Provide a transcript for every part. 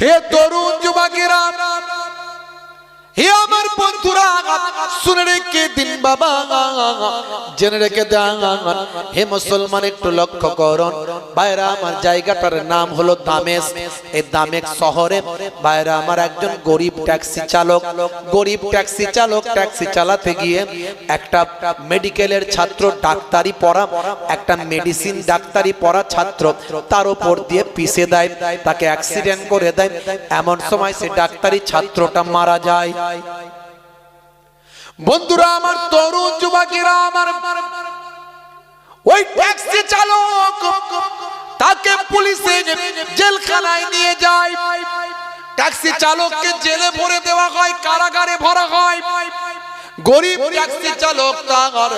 হে তরুণ যুবকেরা, হে আমার বন্ধুরা, শুনে রেখে দিন বাবা, জেনে রেখে দেন। হে মুসলমান, একটু লক্ষ্য করুন ভাইরা আমার, জায়গাটার নাম হলো দামেস্ক। এই দামেস্ক শহরে ভাইরা আমার একজন গরিব ট্যাক্সি চালক, ট্যাক্সি চালাতে গিয়ে একটা মেডিকেলের ছাত্র, ডাক্তারি পড়া, একটা মেডিসিন ডাক্তারি পড়া ছাত্র তার উপর দিয়ে পিষে দেয়, তাকে অ্যাক্সিডেন্ট করে দেয়। এমন সময় সে ডাক্তারি ছাত্রটা মারা যায়। বন্ধুরা আমার, তরুণ যুবকেরা আমার, ওই ট্যাক্সি চালক তাকে পুলিশে জেলখানায় নিয়ে যায়। ট্যাক্সি চালককে জেলে ভরে দেওয়া হয়, কারাগারে ভরা হয়। গরিব ট্যাক্সি চালক তার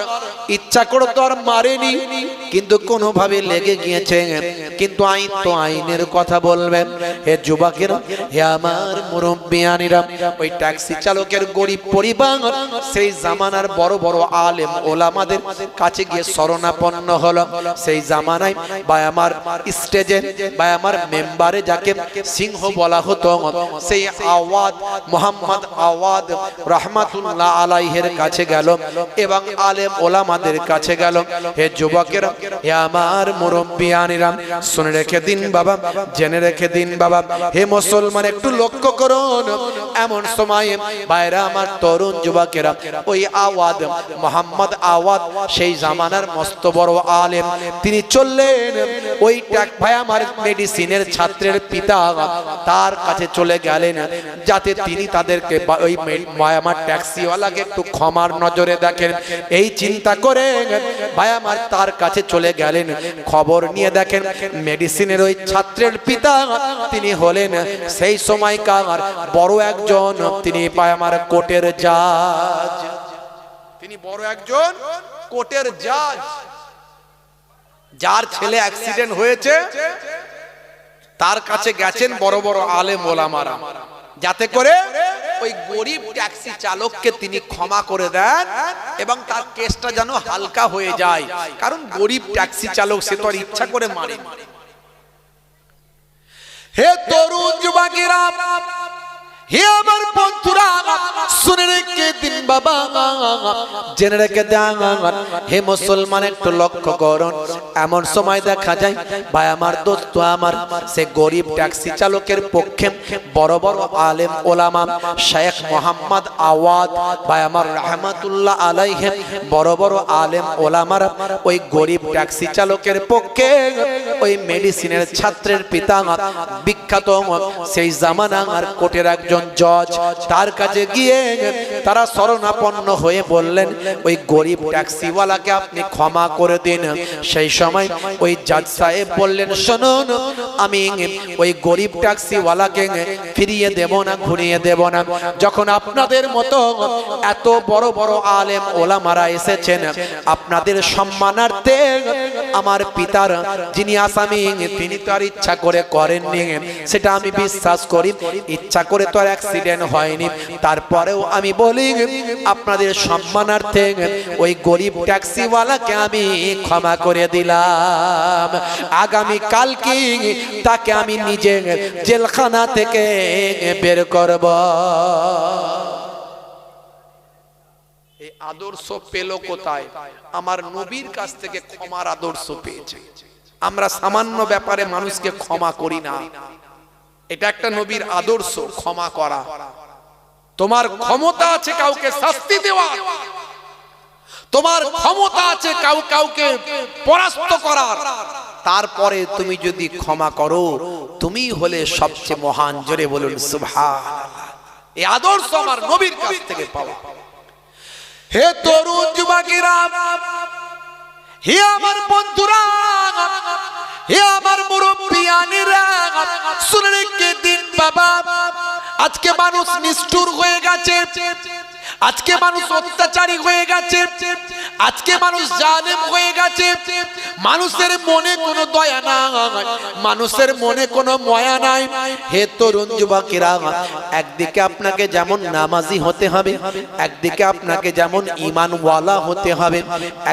ইচ্ছা করে তো আর মারেনি, কিন্তু কোনোভাবে লেগে গিয়েছে। কিন্তু আইন তো আইনের কথা বলবে। হে যুবকেরা, হে আমার মুরব্বিয়ানিরা, ওই ট্যাক্সি চালকের গরিব পরিবার সেই জামানার বড় বড় আলেম ওলামাদের কাছে গিয়ে শরণাপন্ন হলো। সেই জামানায় বা আমার স্টেজে বা আমার মেম্বারে যাকে সিংহ বলা হতো, সেই আওয়াদ, মোহাম্মদ আওয়াদ রহমাতুল্লাহ আলাইহি এর কাছে গেল এবং আলেম ওলামাদের কাছে গেল। হে যুবকেরা, হে আমার মুরব্বিয়ানিরা, শুনে রেখে দিন বাবা, জেনে রেখে দিন বাবা। হে মুসলমান, একটু লক্ষ্য করুন। এমন সময় ভাইরা আমার, তরুণ যুবকেরা, ওই আওয়াদ, মোহাম্মদ আওয়াদ সেই জামানার মস্ত বড় আলেম, তিনি চললেন ওই ভাই আমার মেডিসিনের ছাত্রের পিতা তার কাছে চলে গেলেন, যাতে তিনি তাদেরকে ওই আমার ট্যাক্সিওয়ালাকে একটু ক্ষমার নজরে দেখেন। এই চিন্তা করে ভাই আমার তার কাছে চলে গেলেন। খবর নিয়ে দেখেন মেডিসিনের ওই ছাত্রের পিতা তিনি হলেন সেই সময়কার বড় একজন, তিনি ভাই আমার কোর্টের জাজ, তিনি বড় একজন কোর্টের জাজ, যার ছেলে অ্যাক্সিডেন্ট হয়েছে তার কাছে গেছেন বড় বড় আলেম ওলামারা, যাতে করে ওই গরিব ট্যাক্সি চালককে তিনি ক্ষমা করে দেন এবং তার কেসটা যেন হালকা হয়ে যায়। কারণ গরিব ট্যাক্সি চালক সে তো আর ইচ্ছা করে মারে। হে তরুণ যুবকেরা, হে আমার বন্ধুরা, শুনে রেখে দিন বাবা, জেনে রেখে দেন। হে মুসলমান, একটু লক্ষ্য করুন। এমন সময় দেখা যায় ভাই আমার, দোস্ত আমার, সে গরিব ট্যাক্সি চালকের পক্ষে বড় বড় আলেম ওলামা, শেখ মোহাম্মদ আওয়াদ ভাই আমার রহমাতুল্লাহ আলাইহি, বড় বড় আলেম ওলামারা ওই গরিব ট্যাক্সি চালকের পক্ষে ওই মেডিসিনের ছাত্রের পিতা, বিখ্যাত সেই জামানার কোর্টের একজন জজ, তার কাছে গিয়ে তারা শরণাপন্ন হয়ে বললেন, ওই গরিব ট্যাক্সিওয়ালাকে আপনি ক্ষমা করে দিন। সেই সময় ওই জজ সাহেব বললেন, শুনুন, আমি ওই গরিব ট্যাক্সিওয়ালাকে ফিরিয়ে দেব না, ঘুরিয়ে দেব না। যখন আপনাদের মতো এত বড় বড় আলেম ওলামারা এসেছেন, আপনাদের সম্মানার্থে আমার পিতার যিনি আসামি তিনি তো আর ইচ্ছা করে করেননি, সেটা আমি বিশ্বাস করি, ইচ্ছা করে তো আর অ্যাক্সিডেন্ট হয়নি। তারপরেও আমি বলি, আপনাদের সম্মানার্থে ওই গরিব ট্যাক্সিওয়ালাকে আমি ক্ষমা করে দিলাম। আগামী কালকে তাকে আমি নিজে জেলখানা থেকে বের করব। এই আদর্শ পেল কোথায়? আমার নবীর কাছ থেকে ক্ষমার আদর্শ পেয়েছে। আমরা সামান্য ব্যাপারে মানুষকে ক্ষমা করি না, এটা একটা নবীর আদর্শ, ক্ষমা করা। তোমার ক্ষমতা আছে কাউকে শাস্তি দেওয়া, তোমার ক্ষমতা আছে কাউকে পরাস্ত করার, তারপরে তুমি যদি ক্ষমা করো, তুমি হলে সবচেয়ে মহান। জোরে বলুন সুবহানাল্লাহ। এই আদর্শ আমার নবীর কাছ থেকে পাওয়া। হে তরুণ যুবকেরা, হে আমার বন্ধুরা, হে আমার মুরব্বিয়ানিরা, শুনে রেখে দিন বাবা, আজকে মানুষ নিষ্ঠুর হয়ে গেছে। আজকে মানুষ অত্যাচারী হয়ে গেছে, আজকে মানুষ জালেম হয়ে গেছে, মানুষের মনে কোনো দয়া নাই, মানুষের মনে কোনো মায়া নাই। হে তরুণ যুবকেরা, একদিকে আপনাকে যেমন নামাজি হতে হবে, একদিকে আপনাকে যেমন ঈমানওয়ালা হতে হবে,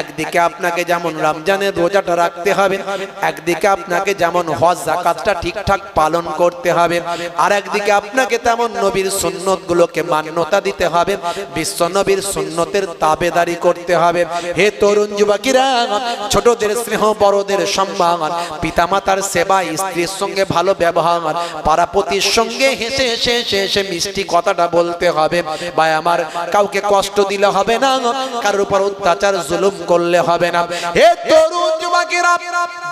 একদিকে আপনাকে যেমন রমজানের রোজাটা রাখতে হবে, একদিকে আপনাকে যেমন হজ যাকাতটা ঠিকঠাক পালন করতে হবে, আর একদিকে আপনাকে তেমন নবীর সুন্নতগুলোকে মান্যতা দিতে হবে, বিশ্ব নবীর সুন্নতের তাবেদারি করতে হবে। হে তরুণ যুবকেরা, ছোটদের স্নেহ, বড়দের সম্মান, পিতামাতার সেবা, স্ত্রীর সঙ্গে ভালো ব্যবহার, পাড়াপতির সঙ্গে হেসে হেসে হেসে হেসে মিষ্টি কথাটা বলতে হবে। ভাই আমার, কাউকে কষ্ট দিলে হবে না, কারোর উপর অত্যাচার জুলুম করলে হবে না। হে তরুণ যুবকেরা,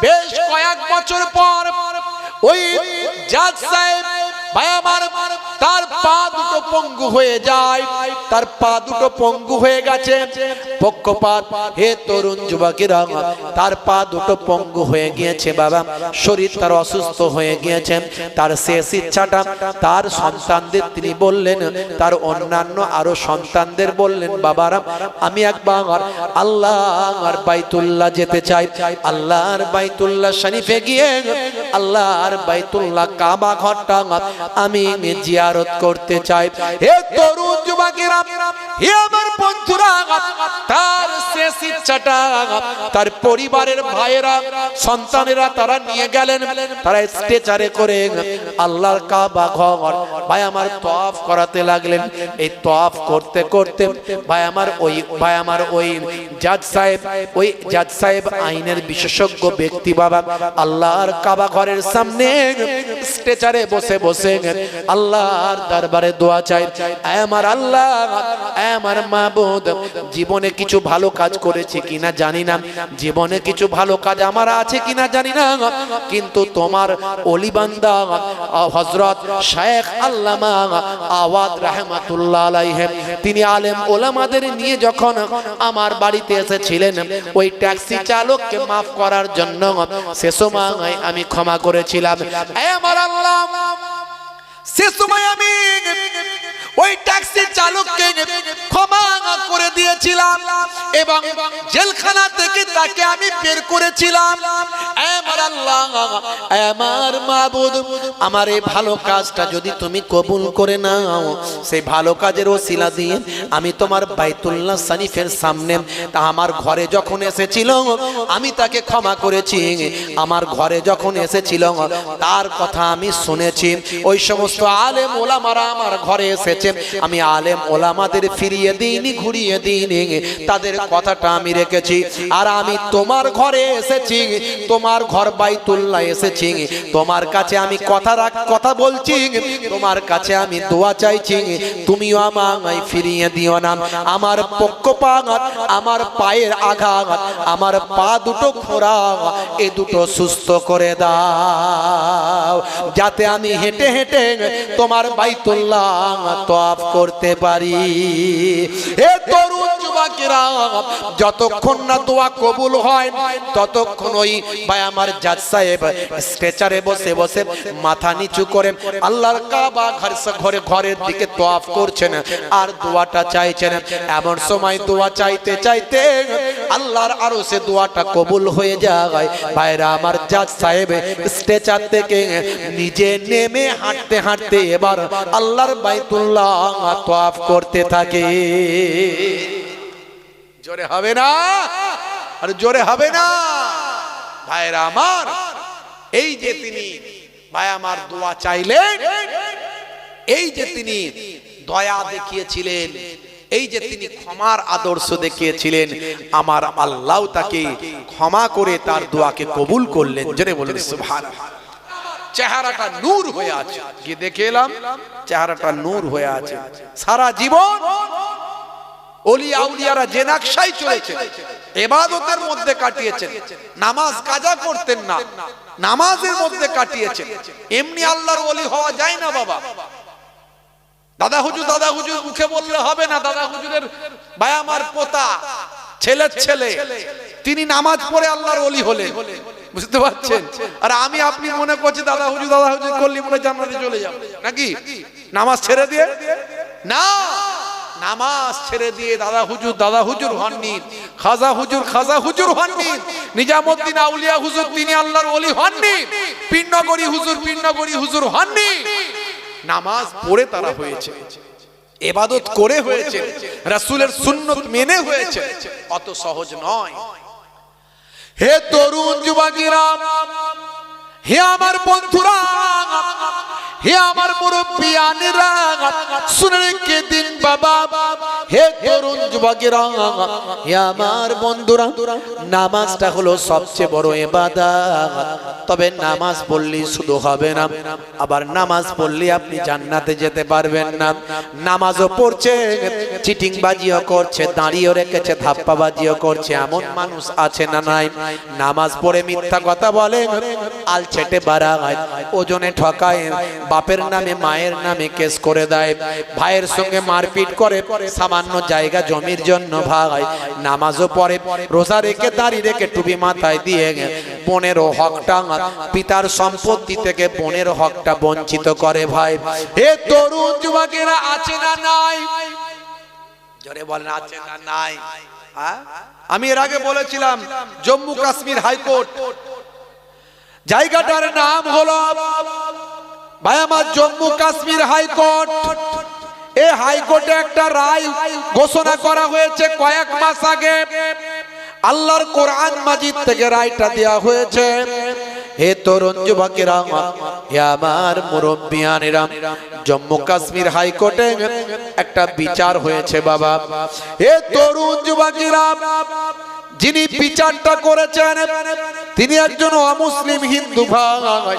বেশ কয়েক বছর পর ওই জাজ সাহেব ভাই আমার, তার পা দুটো পঙ্গু হয়ে যায়, তার পা দুটো পঙ্গু হয়ে গেছে পক্ষপাত। হে তরুণ যুবকেরা, তার পা দুটো পঙ্গু হয়ে গিয়েছে বাবা, শরীর তার অসুস্থ হয়ে গিয়েছে। তার শেষ ইচ্ছাটা তার সন্তানদের তিনি বললেন, তার অন্যান্য আরো সন্তানদের বললেন, বাবারা আমি একবার আল্লাহর বাইতুল্লাহ যেতে চাই, আল্লাহর বাইতুল্লাহ শরীফে গিয়ে আল্লাহর বাইতুল্লাহ কাবা ঘরটা আমি জিয়ারত করতে চাই। হে তরুণ যুবকেরা, হে আমার বন্ধুরা, তার শেষ ইচ্ছাটা তার পরিবারের ভাইয়েরা, সন্তানেরা তারা নিয়ে গেলেন, তারা স্ট্রেচারে করে আল্লাহর কাবা ঘর ভাই আমার তওয়াফ করাতে লাগলেন। এই তওয়াফ করতে করতে ভাই আমার ওই জাজ সাহেব আইনের বিশেষজ্ঞ ব্যক্তি বাবা, আল্লাহর কাবা ঘরের সামনে স্ট্রেচারে বসে বসে আল্লাহর দরবারে দোয়া চাই, আমার আল্লাহ, আমার মাবুদ, জীবনে কিছু ভালো কাজ করেছি কিনা জানি না, জীবনে কিছু ভালো কাজ আমার আছে কিনা জানি না, কিন্তু তোমার ওলি বান্দা হযরত শেখ আল্লামা আওয়াদ রাহমাতুল্লাহ আলাইহি, তিনি আলেম ওলামাদের নিয়ে যখন আমার বাড়িতে এসেছিলেন, ওই ট্যাক্সি চালককে মাফ করার জন্য সে সময় আমি ক্ষমা করেছিলাম। আমার আল্লাহ, সে সময় আমি ওই ট্যাক্সি চালককে ক্ষমা করে দিয়েছিলাম এবং জেলখানা থেকে তাকে আমি বের করেছিলাম। আমার আল্লাহ, আমার মাবুদ, আমার এই ভালো কাজটা যদি তুমি কবুল করে নাও, সেই ভালো কাজের ওসিলা দিয়ে আমি তোমার বাইতুল্লাহ শরীফের সামনে আমার ঘরে যখন এসেছিল আমি তাকে ক্ষমা করেছি, আমার ঘরে যখন এসেছিল তার কথা আমি শুনেছি, ওই সমস্ত আলেম ওলামারা আমার ঘরে এসেছে, আমি আলেম ওলামাদের ফিরিয়ে দিইনি, ঘুরিয়ে দিইনি, তাদের কথাটা আমি রেখেছি। আর আমি তোমার ঘরে এসেছি, তোমার ঘর বাইতুল্লাহ এসেছি, তোমার কাছে আমি কথা বলছি, তোমার কাছে আমি দোয়া চাইছি, তুমিও আমায় ফিরিয়ে দিও না। আমার পক্ষপাত, আমার পায়ের আঘাত, আমার পা দুটো খোঁড়া, এ দুটো সুস্থ করে দাও, যাতে আমি হেঁটে হেঁটে তোমার বাইতুল্লাহ তওয়াফ করতে পারি। হে তরুণ যুবকেরা, যতক্ষণ না দোয়া কবুল হয় ততক্ষণ ওই ভাই আমার জাজ সাহেব স্ট্রেচারে বসে বসে মাথা নিচু করে আল্লাহর কাবা ঘরের দিকে তওয়াফ করছেন আর দোয়াটা চাইছেন। এমন সময় দোয়া চাইতে চাইতে আল্লাহর আরশে দোয়াটা কবুল হয়ে যায়। ভাইরা আমার, জাজ সাহেব স্ট্রেচার থেকে নিজে নেমে হাঁটতে হাঁটতে এবার আল্লাহর বাইতুল্লাহ তওয়াফ করতে থাকে। জোরে হবে না? আর জোরে হবে না? ভাইরা আমার, এই যে তিনি ভাই আমার দোয়া চাইলেন, এই যে তিনি দয়া দেখিয়েছিলেন, এই যে তিনি ক্ষমার আদর্শ দেখিয়েছিলেন, আমার আল্লাহ তাকে ক্ষমা করে তার দোয়াকে কবুল করলেন। জোরে বলুন সুবহানাল্লাহ। চেহারাটা নূর হয়ে আছে, কি দেখে এলাম, চেহারাটা নূর হয়ে আছে। সারা জীবন ওলি আউলিয়ারা যে নকশায় চলেছে, ইবাদতের মধ্যে কাটিয়েছেন, নামাজ কাজা করতেন না, নামাজের মধ্যে কাটিয়েছেন। এমনি আল্লাহর ওলি হওয়া যায় না বাবা। দাদা হুজুর মুখে বললে হবে না। দাদা হুজুরের ভাই আমার পোতা, ছেলের ছেলে, তিনি নামাজ পড়ে আল্লাহর ওলি হলেন, বুঝতে পারছেন? আর আমি আপনি মনে করছি দাদা হুজুর করলি মনে জান্নাতে চলে যাব নাকি, নামাজ ছেড়ে দিয়ে? না, নামাজ ছেড়ে দিয়ে দাদা হুজুর হননি, খাজা হুজুর হননি, নিজামুদ্দিন আউলিয়া হুজুর তিনি আল্লাহর ওলি হননি, পীরনগরী হুজুর হননি। নামাজ পড়ে তারা হয়েছে, ইবাদত করে হয়েছে, রাসূলের সুন্নত মেনে হয়েছে। অত সহজ নয়। হে তরুণ যুবকেরা, হে আমার বন্ধুরা, হে আমার মুরব্বিয়ানেরা, শুনে রেখে দিন বাবা। হে তরুণ যুবকেরা, হে আমার বন্ধুরা, নামাজটা হলো সবচেয়ে বড় ইবাদত। তবে নামাজ পড়লেই শুধু হবে না, আবার নামাজ পড়লে আপনি জান্নাতে যেতে পারবেন না। নামাজও পড়ছে, চিটিংবাজিও করছে, দাঁড়িয়ে রেখেছে, ধাপ্পাবাজিও করছে, এমন মানুষ আছে না নাই? নামাজ পড়ে মিথ্যা কথা বলে, আলছেটে বাড়ায়, ওজনে ঠকায়, বাপের নামে মায়ের নামে কেস করে দেয়, ভাইয়ের সঙ্গে মারপিট করে সামান্য জায়গা জমির জন্য ভাই। নামাজও পড়ে, রোজা রেখে দাঁড়িয়ে রেখে টুপি মাথায় দিয়ে বোনের হকটা, পিতার সম্পত্তি থেকে বোনের হকটা বঞ্চিত করে ভাই। হে তরুণ যুবকেরা, আছে না নাই? জোরে বলেন, আছে না নাই? আমি এর আগে বলেছিলাম জম্মু কাশ্মীর হাইকোর্ট, জায়গাটার নাম হলো ভাই আমার জম্মু কাশ্মীর হাইকোর্ট। এই হাইকোর্টে একটা রায় ঘোষণা করা হয়েছে কয়েক মাস আগে। আল্লাহর কোরআন মাজিদ থেকে রায়টা দেয়া হয়েছে। হে তরুণ যুবকেরা, হে আমার মুরব্বিয়ানেরা, জম্মু কাশ্মীর হাইকোর্টে একটা বিচার হয়েছে বাবা। হে তরুণ যুবকেরা, যিনি বিচারটা করেছেন তিনি একজন অমুসলিম হিন্দু ভাই।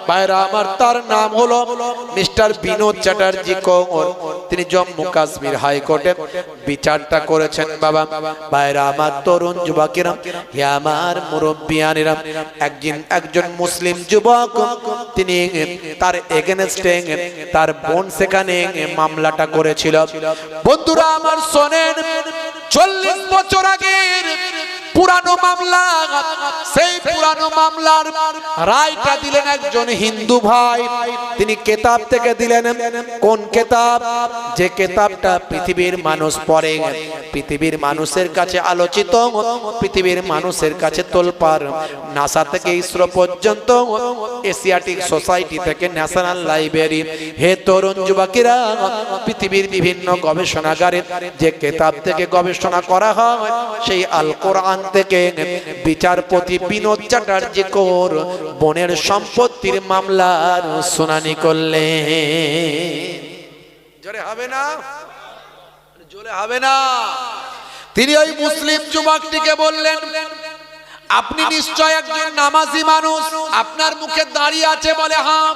ভাইরা আমার, তার নাম হলো মিস্টার বিনোদ চ্যাটার্জি কোঁর। তিনি জম্মু কাশ্মীর হাইকোর্টে বিচারটা করেছেন বাবা। ভাইরা আমার, তরুণ যুবকেরা, হে আমার মুরব্বিয়ানেরা, একজন মুসলিম যুবক তিনি তার এগেনস্টে তার বোন সেখানে মামলাটা করেছিল। বন্ধুরা আমার শোনেন, 40 বছর আগের পুরানো মামলা, সেই পুরানো মামলার রায়টা দিলেন একজন হিন্দু ভাই। তিনি কেতাব থেকে দিলেন। কোন কেতাব? যে কেতাবটা পৃথিবীর মানুষ পড়ে, পৃথিবীর মানুষের কাছে আলোচিত, পৃথিবীর মানুষের কাছে তোলপাড়, নাসা থেকে ইসরো পর্যন্ত, এশিয়াটিক সোসাইটি থেকে ন্যাশনাল লাইব্রেরি। হে তরুণ যুবকেরা, পৃথিবীর বিভিন্ন গবেষণাগারে যে কেতাব থেকে গবেষণা করা হয়, সেই আল কোরআন থেকে বিচারপতি বিনোদ চ্যাটার্জি কোঁর বোনের সম্পত্তির মামলার শুনানি করলেন। জোরে হবে না? জোরে হবে না? তিনি ওই মুসলিম যুবকটিকে বললেন, আপনি নিশ্চয় একজন নামাজি মানুষ, আপনার মুখে দাড়ি আছে বলে হ্যাঁ।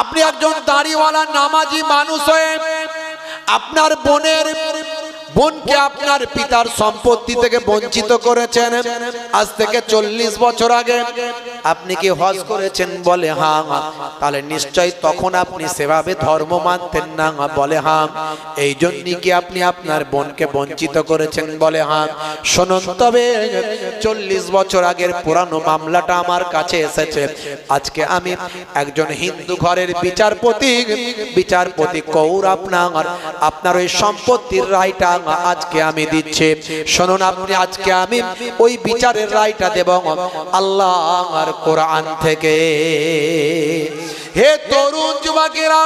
আপনি একজন দাড়িওয়ালা নামাজি মানুষ হয়ে আপনার বোনকে আপনার পিতার সম্পত্তি থেকে বঞ্চিত করেছেন। আজ থেকে 40 বছর আগে আপনি কি হজ করেছেন? বলে হ্যাঁ। তাহলে নিশ্চয় তখন আপনি সেভাবে ধর্ম মানতেন না? বলে হ্যাঁ। এই জন্যই কি আপনি আপনার বোনকে বঞ্চিত করেছেন? বলে হ্যাঁ। শুনুন, তবে 40 বছর আগের পুরানো মামলাটা আমার কাছে এসেছে। আজকে আমি একজন হিন্দু ঘরের বিচারপতি কৌর আপনার ওই সম্পত্তির রায়টা আজকে আমি দিচ্ছি। শুনুন, আপনি আজকে আমি ওই বিচারের রায়টা দেব আল্লাহর কোরআন থেকে। হে তরুণ যুবকেরা,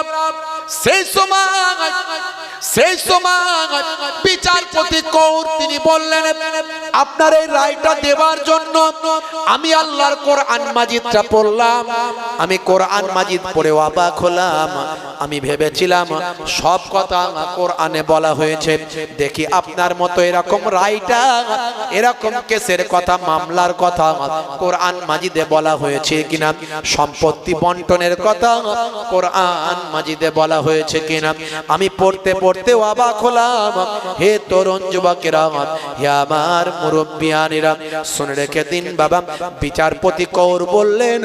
সেই সময় বিচারপতি কৌর তিনি বললেন, আপনার এই রায়টা দেওয়ার জন্য আমি আল্লাহর কোরআন মাজিদটা পড়লাম। আমি কোরআন মাজিদ পড়ে অবাক হলাম। আমি ভেবেছিলাম সব কথা কোরআনে বলা হয়েছে, দেখি আপনার মতো এরকম রায়টা, এরকম কেসের কথা, মামলার কথা কোরআন মাজিদে বলা হয়েছে কিনা, সম্পত্তি বন্টনের কথা কোরআন মাজিদে বলা হয়েছে কিনা। আমি পড়তে অবাক হলাম। হে তরুণ যুবকেরা, হে আমার মুরব্বিয়ানেরা, শুনে রেখে দিন বাবা। বিচারপতি কৌর বললেন,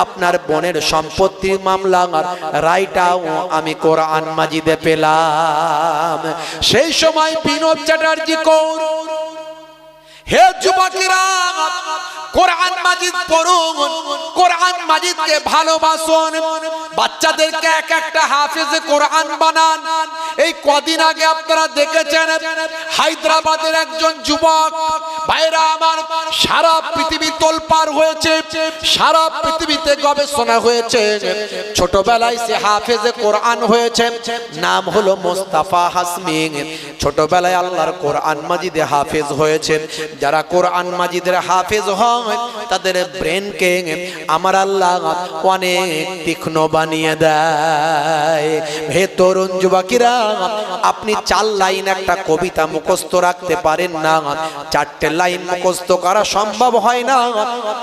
আপনার বোনের সম্পত্তির মামলা রায়টাও আমি কোরআন মাজিদে পেলাম। সেই সময় বিনোদ চ্যাটার্জি কৌর, হে যুবকেরা, কোরআন মাজিদ পড়ুন, কোরআন মাজিদকে ভালোবাসুন, বাচ্চাদেরকে এক একটা হাফেজে কোরআন বানান। এই কদিন আগে আপনারা দেখেছেন হায়দ্রাবাদের একজন যুবক, ভাইরা আমার, সারা পৃথিবী তোলপার হয়েছে, সারা পৃথিবীতে গবেষণা হয়েছে, ছোটবেলায় সে হাফেজে কোরআন হয়েছে, নাম হলো মোস্তাফা হাসমি। ছোটবেলায় আল্লাহর কোরআন মাজিদে হাফেজ হয়েছে। যারা কোরআন মাজিদের হাফেজ হয় তাদের ব্রেনকে আমার আল্লাহ অনেক তীক্ষ্ণ বানিয়ে দেয়। হে তরুণ যুবকেরা, আপনি 4 লাইন একটা কবিতা মুখস্থ রাখতে পারেন না, 4টে লাইন মুখস্থ করা সম্ভব হয় না,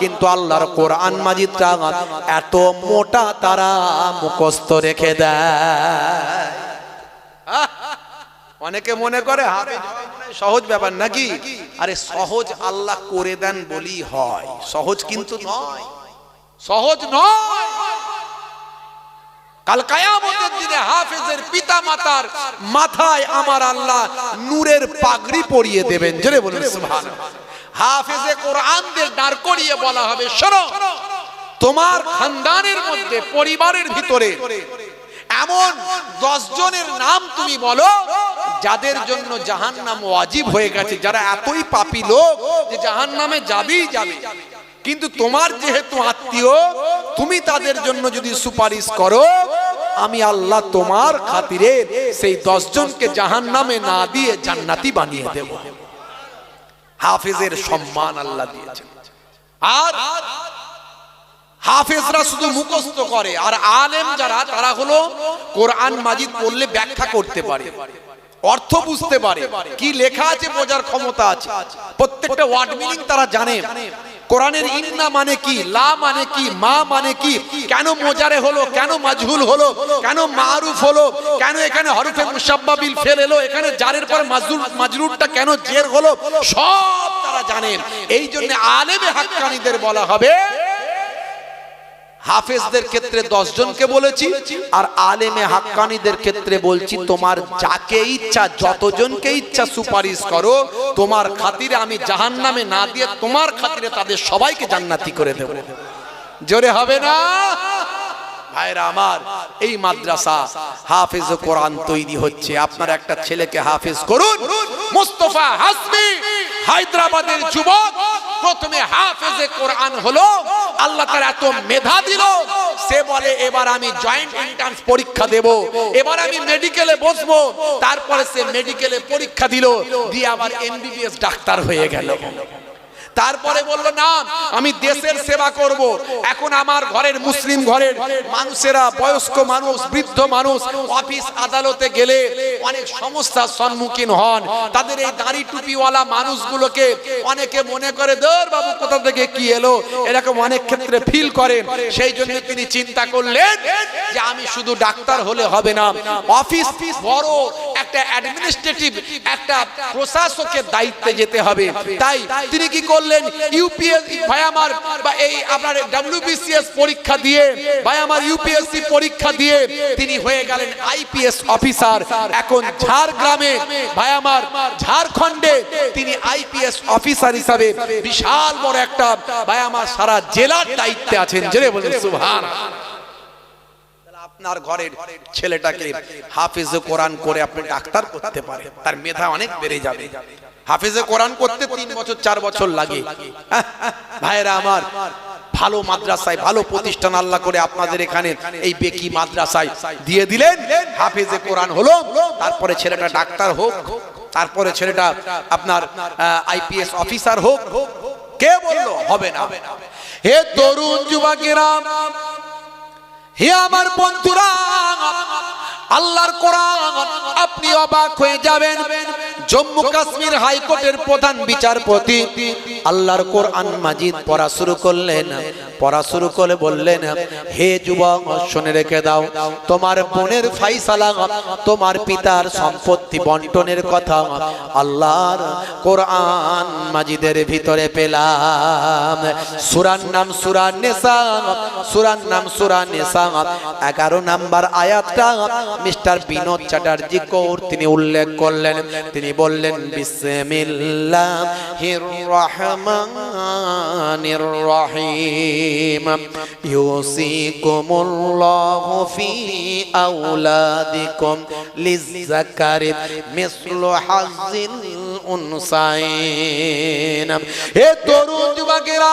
কিন্তু আল্লাহর কোরআন মাজিদটা এত মোটা তারা মুখস্থ রেখে দেয়। অনেকে মনে করে হাফেজ সহজ ব্যাপার নাকি? আরে সহজ আল্লাহ করে দেন বলি হয়, সহজ কিন্তু নয়, সহজ নয়। কাল কিয়ামতের দিনে হাফেজের পিতা মাতার মাথায় আমার আল্লাহ নূরের পাগড়ি পরিয়ে দেবেন। জোরে বলুন সুবহানাল্লাহ। হাফেজে কোরআনদের দাঁড় করিয়ে বলা হবে, শোনো, তোমার খানদানের মধ্যে, পরিবারের ভিতরে এমন 10 জনের নাম তুমি বলো যাদের জন্য জাহান্নাম ওয়াজিব হয়ে গেছে, যারা এতই পাপী লোক যে জাহান্নামে যাবেই যাবে, কিন্তু তোমার যেহেতু আত্মীয়, তুমি তাদের জন্য যদি সুপারিশ করো, আমি আল্লাহ তোমার খাতিরে সেই 10 জনকে জাহান্নামে না দিয়ে জান্নাতি বানিয়ে দেব। হাফেজের সম্মান আল্লাহ দিয়েছেন। আর হাফেজরা শুধু মুখস্থ করে, আর আলেম যারা, তারা হলো কোরআন মাজিদ পড়লে ব্যাখ্যা করতে পারে, অর্থ বুঝতে পারে, কি লেখা আছে বোঝার ক্ষমতা আছে, প্রত্যেকটা ওয়ার্ড মিনিং তারা জানে। কোরআনের ইন্না মানে কি, লা মানে কি, মা মানে কি, কেন মোজারে হলো, কেন মাজহুল হলো, কেন মারুফ হলো, কেন এখানে হরফে মুশাব্বা বিল ফেল এলো, এখানে জারের পর মাজরুরটা কেন জের হলো, সব তারা জানেন। এই জন্য আলেমে হাক্কানীদের বলা হবে। হাফেজদের ক্ষেত্রে 10 জনকে বলেছি, আর আলেমে হাক্কানীদের ক্ষেত্রে বলছি, তোমার যাকে ইচ্ছা, যতজনকে ইচ্ছা সুপারিশ করো, তোমার খাতিরে আমি জাহান্নামে না দিয়ে তোমার খাতিরে তাদের সবাইকে জান্নাতি করে দেব। জোরে হবে না? ভাইরা আমার, এই মাদ্রাসা হাফেজ কোরআন তৈরি হচ্ছে। আপনার একটা ছেলেকে হাফেজ করুন। মোস্তফা হাসমি হায়দ্রাবাদের যুবক, প্রথমে হাফেজে কোরআন হলো, আল্লাহ তার এত মেধা দিল, সে বলে এবার আমি জয়েন্ট এন্ট্রান্স পরীক্ষা দেব, এবার আমি মেডিকেলে বসবো। তারপরে সে মেডিকেলে পরীক্ষা দিল, দিয়ে আবার এমবিবিএস ডাক্তার হয়ে গেল। তারপরে বললো না, আমি দেশের সেবা করব। এখন আমার ঘরের, মুসলিম ঘরের মানুষেরা, বয়স্ক মানুষ, বৃদ্ধ মানুষ, অফিস আদালতে গেলে অনেক সমস্যার সম্মুখীন হন। তাদের এই দাড়ি টুপিওয়ালা মানুষগুলোকে অনেকে মনে করে, দর বাবু কোথা থেকে কি এলো, এরকম অনেক ক্ষেত্রে ফিল করেন। সেই জন্য তিনি চিন্তা করলেন যে আমি শুধু ডাক্তার হলে হবে না, অফিস বড় একটা অ্যাডমিনিস্ট্রেটিভ, একটা প্রশাসকের দায়িত্বে যেতে হবে। তাই তিনি কি করলেন, ইউপিএসসি ভাই আমার, বা এই আপনার ডব্লিউবিসিএস পরীক্ষা দিয়ে, ভাই আমার ইউপিএসসি পরীক্ষা দিয়ে তিনি হয়ে গেলেন আইপিএস অফিসার। এখন ঝাড়গ্রামে, ভাই আমার ঝাড়খণ্ডে তিনি আইপিএস অফিসার হিসাবে বিশাল বড় একটা, ভাই আমার সারা জেলার দায়িত্বে আছেন। জোরে বলেন সুবহানাল্লাহ। আপনার ঘরের ছেলেটাকে হাফেজে কোরআন করে আপনি ডাক্তার করতে পারেন, তার মেধা অনেক বেড়ে যাবে। হাফেজে কোরআন করতে 3 বছর 4 বছর লাগে। ভাইরা আমার, ভালো মাদ্রাসায়, ভালো প্রতিষ্ঠান আল্লাহ করে আপনাদের এখানে এই বেকি মাদ্রাসায় দিয়ে দিলেন, হাফেজে কোরআন হলো। তারপরে ছেলেটা ডাক্তার হোক, তারপরে ছেলেটা আপনার আইপিএস অফিসার হোক। কে বললো হবে না? হে তরুণ যুবকেরা, হে আমার বন্ধুরা, আল্লাহর কোরআন আপনি অবাক হয়ে যাবেন। জম্মু কাশ্মীর হাইকোর্টের প্রধান বিচারপতি আল্লাহর কোরআন মাজিদ পড়া শুরু করলেন। পড়া শুরু করে বললেন, হে যুবক, শুনে রেখে দাও, তোমার বোনের ফাইসালা, তোমার পিতার সম্পত্তি বন্টনের কথা আল্লাহর কোরআন মাজিদের ভিতরে পেলাম। সূরার নাম সূরা নিসা, সূরার নাম সূরা নিসা, 11 নম্বর আয়াতটা মিস্টার বিনোদ চ্যাটার্জি কৌর তিনি উল্লেখ করলেন। তিনি তিনি বললেন বিসমিল্লাহির রহমানির রহিম ইউসিকুমুল্লাহু ফি আওলাদিকুম লিযযাকারি মিসলু হাজ্জিল উনসাইন। হে তরুণ যুবকেরা,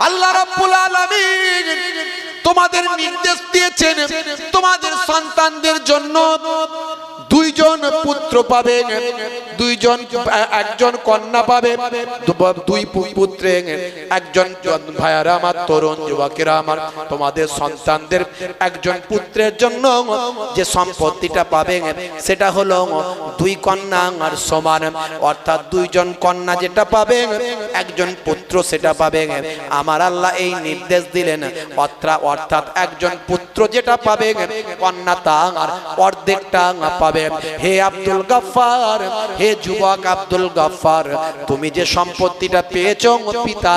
আল্লাহ রাব্বুল আলামিন তোমাদের নির্দেশ দিয়েছেন তোমাদের সন্তানদের জন্য দুইজন পুত্র পাবে, একজন কন্যা পাবে, দুই পুত্রে একজন। ভাইয়ারা আমার, তরুণ যুবকেরা আমার, তোমাদের সন্তানদের একজন পুত্রের জন্য যে সম্পত্তিটা পাবে সেটা হলো দুই কন্যা আর সমান, অর্থাৎ দুইজন কন্যা যেটা পাবে একজন পুত্র সেটা পাবে। আমার আল্লাহ এই নির্দেশ দিলেন, অর্থাৎ একজন পুত্র যেটা পাবে কন্যা তার অর্ধেকটা পাবে। হে আব্দুল গফফার, হে যুবক আব্দুল গফফার, তুমি যে সম্পত্তিটা পেয়েছো পিতা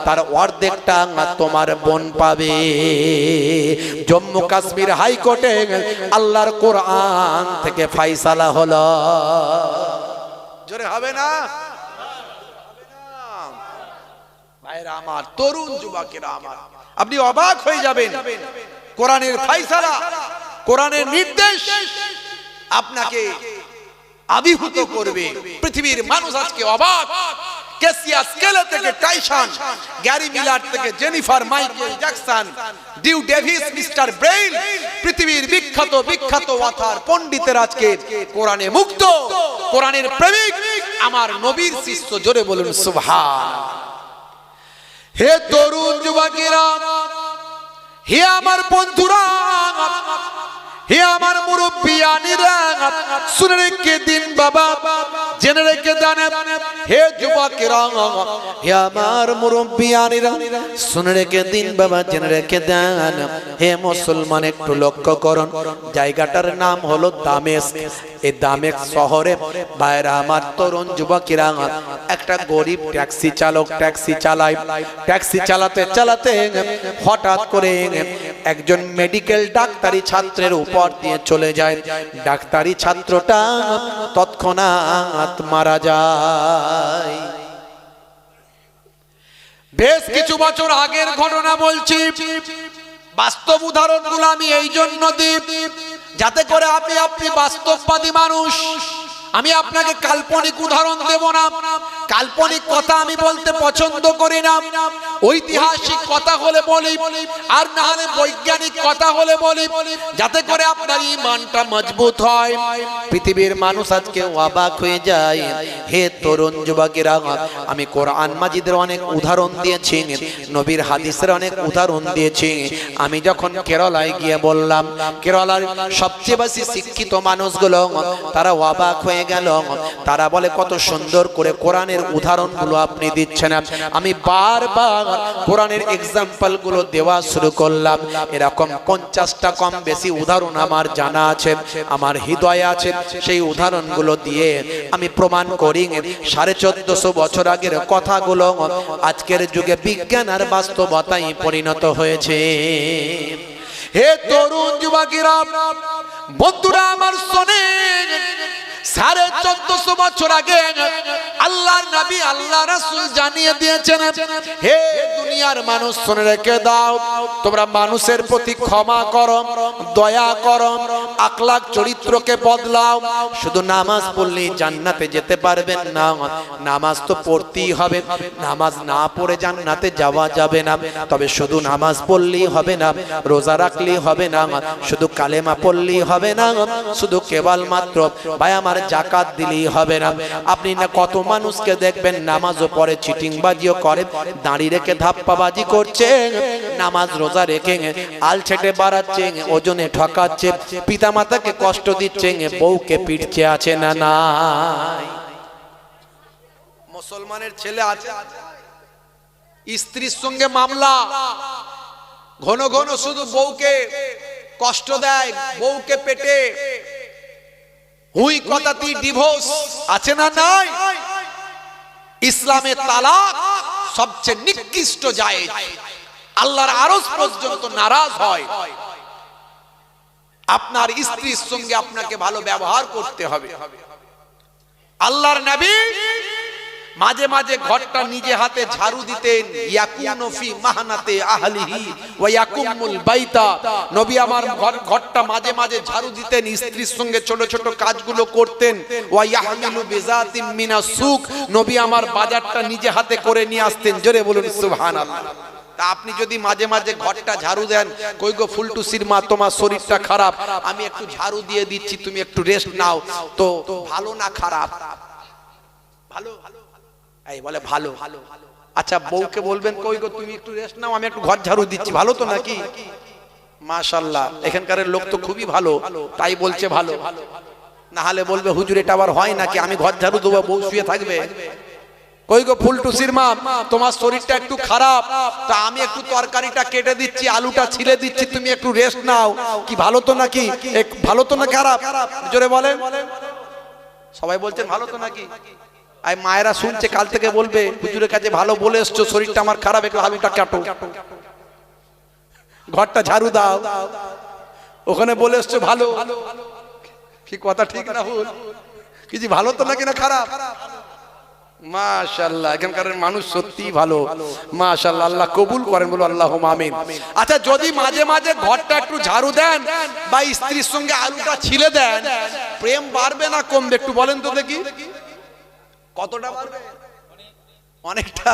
তার অর্ধেকটা তোমার বোন পাবে। জম্মু কাশ্মীর হাইকোর্টে আল্লাহর কোরআন থেকে ফয়সালা হলো। জোরে হবে না? ভাইরা আমার, তরুণ যুবকেরা আমার, আপনি অবাক হয়ে যাবেন। কোরআনের ফয়সালা, কোরআনের নির্দেশ আপনাকে আবির্ভূত করবে। পৃথিবীর মানুষ আজকে অবাক। কেসিয়া স্কেলে থেকে টাইসন, গ্যারি মিলার থেকে জেনিফার মাইকেল জ্যাকসন, ডিউ ডেভিস, মিস্টার ব্রেইল, পৃথিবীর বিখ্যাত বিখ্যাত ওয়াথার পণ্ডিতের আজকে কোরআনে মুগ্ধ, কোরআনের প্রেমিক, আমার নবীর শিষ্য। জোরে বলুন সুবহানাল্লাহ। হে তরুণ যুবকেরা, হে আমার বন্ধুরা, হে আমার মুরব্বিয়ানিরা, শুনে রেখে দিন বাবা, জেনে রেখে দেন। হে যুবকেরা, হে আমার মুরব্বিয়ানিরা, শুনে রেখে দিন বাবা, জেনে রেখে দেন। হে মুসলমান, একটু লক্ষ্য করুন, জায়গাটার নাম হলো দামেস্ক। এই দামেস্ক শহরে ভাইরা আমার, তরুণ যুবকেরা, একটা গরিব ট্যাক্সি চালক ট্যাক্সি চালায়। ট্যাক্সি চালাতে চালাতে হঠাৎ করে একজন মেডিকেল ডাক্তারি ছাত্রের উপর দিয়ে চলে যায়। ডাক্তারি ছাত্রটা তৎক্ষণাৎ মারা যায়। বেশ কিছু বছর আগের ঘটনা বলছি। বাস্তব উদাহরণগুলো আমি এই জন্য দিই যাতে করে আপনি বাস্তববাদী মানুষ। আমি আপনাকে কাল্পনিক উদাহরণ দেব না, কাল্পনিক কথা আমি বলতে পছন্দ করি না। ঐতিহাসিক কথা হলে বলি, আর না হলে বৈজ্ঞানিক কথা হলে বলি, যাতে করে আপনার ঈমানটা মজবুত হয়। পৃথিবীর মানুষ আজকে অবাক হয়ে যায়। হে তরুণ যুবকেরা, আমি কোরআন মাজিদের অনেক উদাহরণ দিয়েছি, নবীর হাদিসের অনেক উদাহরণ দিয়েছি। আমি যখন কেরালায় গিয়ে বললাম, কেরালার সবচেয়ে বেশি শিক্ষিত মানুষগুলো তারা অবাক হয়ে গেল। তারা বলে, কত সুন্দর করে কোরআনের উদাহরণগুলো আপনি দিচ্ছেন। আমি বারবার কোরআনের এক্সাম্পল গুলো দেওয়া শুরু করলাম। এরকম 50টা কম বেশি উদাহরণ আমার জানা আছে, আমার হৃদয়ে আছে। সেই উদাহরণগুলো দিয়ে আমি প্রমাণ করি 1450 বছর আগের কথাগুলো আজকের যুগে বিজ্ঞান আর বাস্তবতায় পরিণত হয়েছে। হে তরুণ যুবকেরা, বন্ধুরা আমার, শোনেন, 1450 বছর আগে আল্লাহর নবী আল্লাহ রাসূল জানিয়ে দিয়েছেন, হে দুনিয়ার মানুষ শুনে রেখে দাও, তোমরা মানুষের প্রতি ক্ষমা করো, দয়া করো, আখলাক চরিত্রকে বদলাও। শুধু নামাজ পড়লেই জান্নাতে যেতে পারবেন না, নামাজ তো পড়তেই হবে। নামাজ না পড়ে জান্নাতে যাওয়া যাবে না। তবে শুধু নামাজ পড়লেই হবে না, রোজা রাখলেই হবে না, শুধু কালেমা পড়লেই হবে না, শুধু কেবলমাত্র ভাই আমার জাকাত দিলেই হবে না। আপনি না কত মানুষকে দেখবেন নামাজও পড়ে, চিটিংবাজিও করে, দাঁড়িয়ে রেখে ধাপ্পাবাজি করছে, নামাজ রোজা রেখে আল ছেটে বাড়াচ্ছে, ওজনে ঠকাচ্ছে, পিতামাতাকে কষ্ট দিচ্ছে, বউকে পিটছে, আছে না নাই? মুসলমানের ছেলে আছে, স্ত্রীর সঙ্গে মামলা, ঘন ঘন শুধু বউকে কষ্ট দেয়, বউকে পেটে, হুই কথাতেই ডিভোর্স, আছে না নাই? ইসলামে তালাক সবচেয়ে নিকৃষ্ট জায়েজ, আল্লাহর আরশ পর্যন্ত নারাজ হয়। আপনার স্ত্রীর সঙ্গে আপনাকে ভালো ব্যবহার করতে হবে। আল্লাহর নবী মাঝে মাঝে ঘরটা নিজে হাতে ঝাড়ু দিতেন, ইয়াকুনু ফি মাহনাতে আহলিহি ওয়া ইয়াকুমুল বাইতা। নবী আমার ঘরটা মাঝে মাঝে ঝাড়ু দিতেন, স্ত্রীর সঙ্গে ছোট ছোট কাজগুলো করতেন। ওয়া ইয়াহমিলু বিজাতিম মিনাস সুক, নবী আমার বাজারটা নিজে হাতে করে নিয়ে আসতেন। জোরে বলুন সুবহানাল্লাহ। তা আপনি যদি মাঝে মাঝে ঘরটা ঝাড়ু দেন, কই গো ফুলটুসির মা তোমার শরীরটা খারাপ, আমি একটু ঝাড়ু দিয়ে দিচ্ছি, তুমি একটু রেস্ট নাও, তো ভালো না খারাপ? ভালো। এই বলে ভালো। আচ্ছা বউকে বলবেন, কই গো তুমি একটু রেস্ট নাও, আমি একটু ঘর ঝাড়ু দিচ্ছি, ভালো তো নাকি? মাশাআল্লাহ, এখানকার লোক তো খুবই ভালো, তাই বলছে ভালো। না হলে বলবে হুজুর এটা আবার হয় নাকি, আমি ঘর ঝাড়ু দেবো বউ শুয়ে থাকবে। কই গো ফুলটুসির মা তোমার শরীরটা একটু খারাপ, তা আমি একটু তরকারিটা কেটে দিচ্ছি, আলুটা ছিলে দিচ্ছি, তুমি একটু রেস্ট নাও, কি ভালো তো নাকি? ভালো তো না খারাপ? জোরে বলেন। সবাই বলছেন ভালো তো নাকি? আই মায়েরা শুনছে, কাল থেকে বলবে হুজুরের কাছে ভালো বলে এসছো, শরীরটা আমার খারাপ, একটু আলুটা কাটো, ঘরটা ঝাড়ু দাও, ওখানে বলে এসছো ভালো। কি কথা ঠিক না ভুল? কিছু ভালো তো নাকি না খারাপ? মাশাআল্লাহ, এখানকার মানুষ সত্যি ভালো। মাশাআল্লাহ, আল্লাহ কবুল করেন, বলো আল্লাহুম্মা আমিন। আচ্ছা যদি মাঝে মাঝে ঘরটা একটু ঝাড়ু দেন বা স্ত্রীর সঙ্গে আলুটা ছিলে দেন, প্রেম বাড়বে না কমবে? একটু বলেন তো দেখি। কতটা বাড়বে? অনেকটা।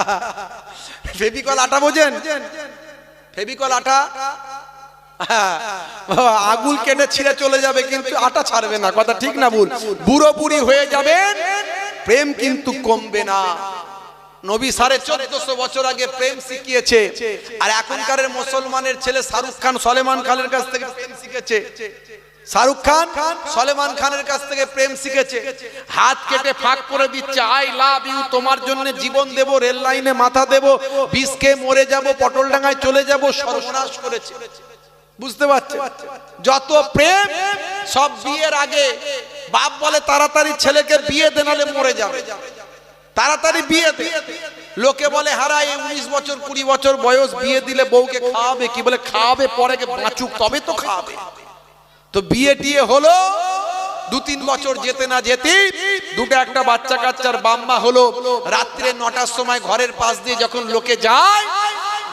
ফেভিকল আটা বোঝেন? ফেভিকল আটা আগুল কেটে ছিঁড়ে চলে যাবে, কিন্তু আটা ছাড়বে না। কথা ঠিক না ভুল? বুড়ো বুড়ি হয়ে যাবেন, প্রেম কিন্তু কমবে না। নবী 1450 বছর আগে প্রেম শিখিয়েছে, আর এখনকার মুসলমানের ছেলে শাহরুখ খান সলমান খানের কাছ থেকে প্রেম শিখেছে। শাহরুখ খান সলমান খানের কাছ থেকে প্রেম শিখেছে, হাত কেটে ফাঁক করে দিচ্ছে, আই লাভ ইউ, তোমার জন্য জীবন দেব, রেল লাইনে মাথা দেব, বিষকে মরে যাব, পটলডাঙ্গায় চলে যাব, সর্বনাশ করেছে। বুঝতে পারছেন? যত প্রেম সব বিয়ের আগে। বাপ বলে তাড়াতাড়ি ছেলেকে বিয়ে দে, নালে মরে যাবে, তাড়াতাড়ি বিয়ে দে। লোকে বলে হারাই 19 বছর 20 বছর বয়স, বিয়ে দিলে বউকে খাওয়াবে, কি বলে খাওয়াবে, পরে বাঁচুক তবে তো খাওয়াবে। তো বিয়ে টিয়ে হলো, 2-3 বছর যেতে না যেতে দুটো একটা বাচ্চা কাচ্চার বাম্মা হলো। রাত্রে 9টার সময় ঘরের পাশ দিয়ে যখন লোকে যায়,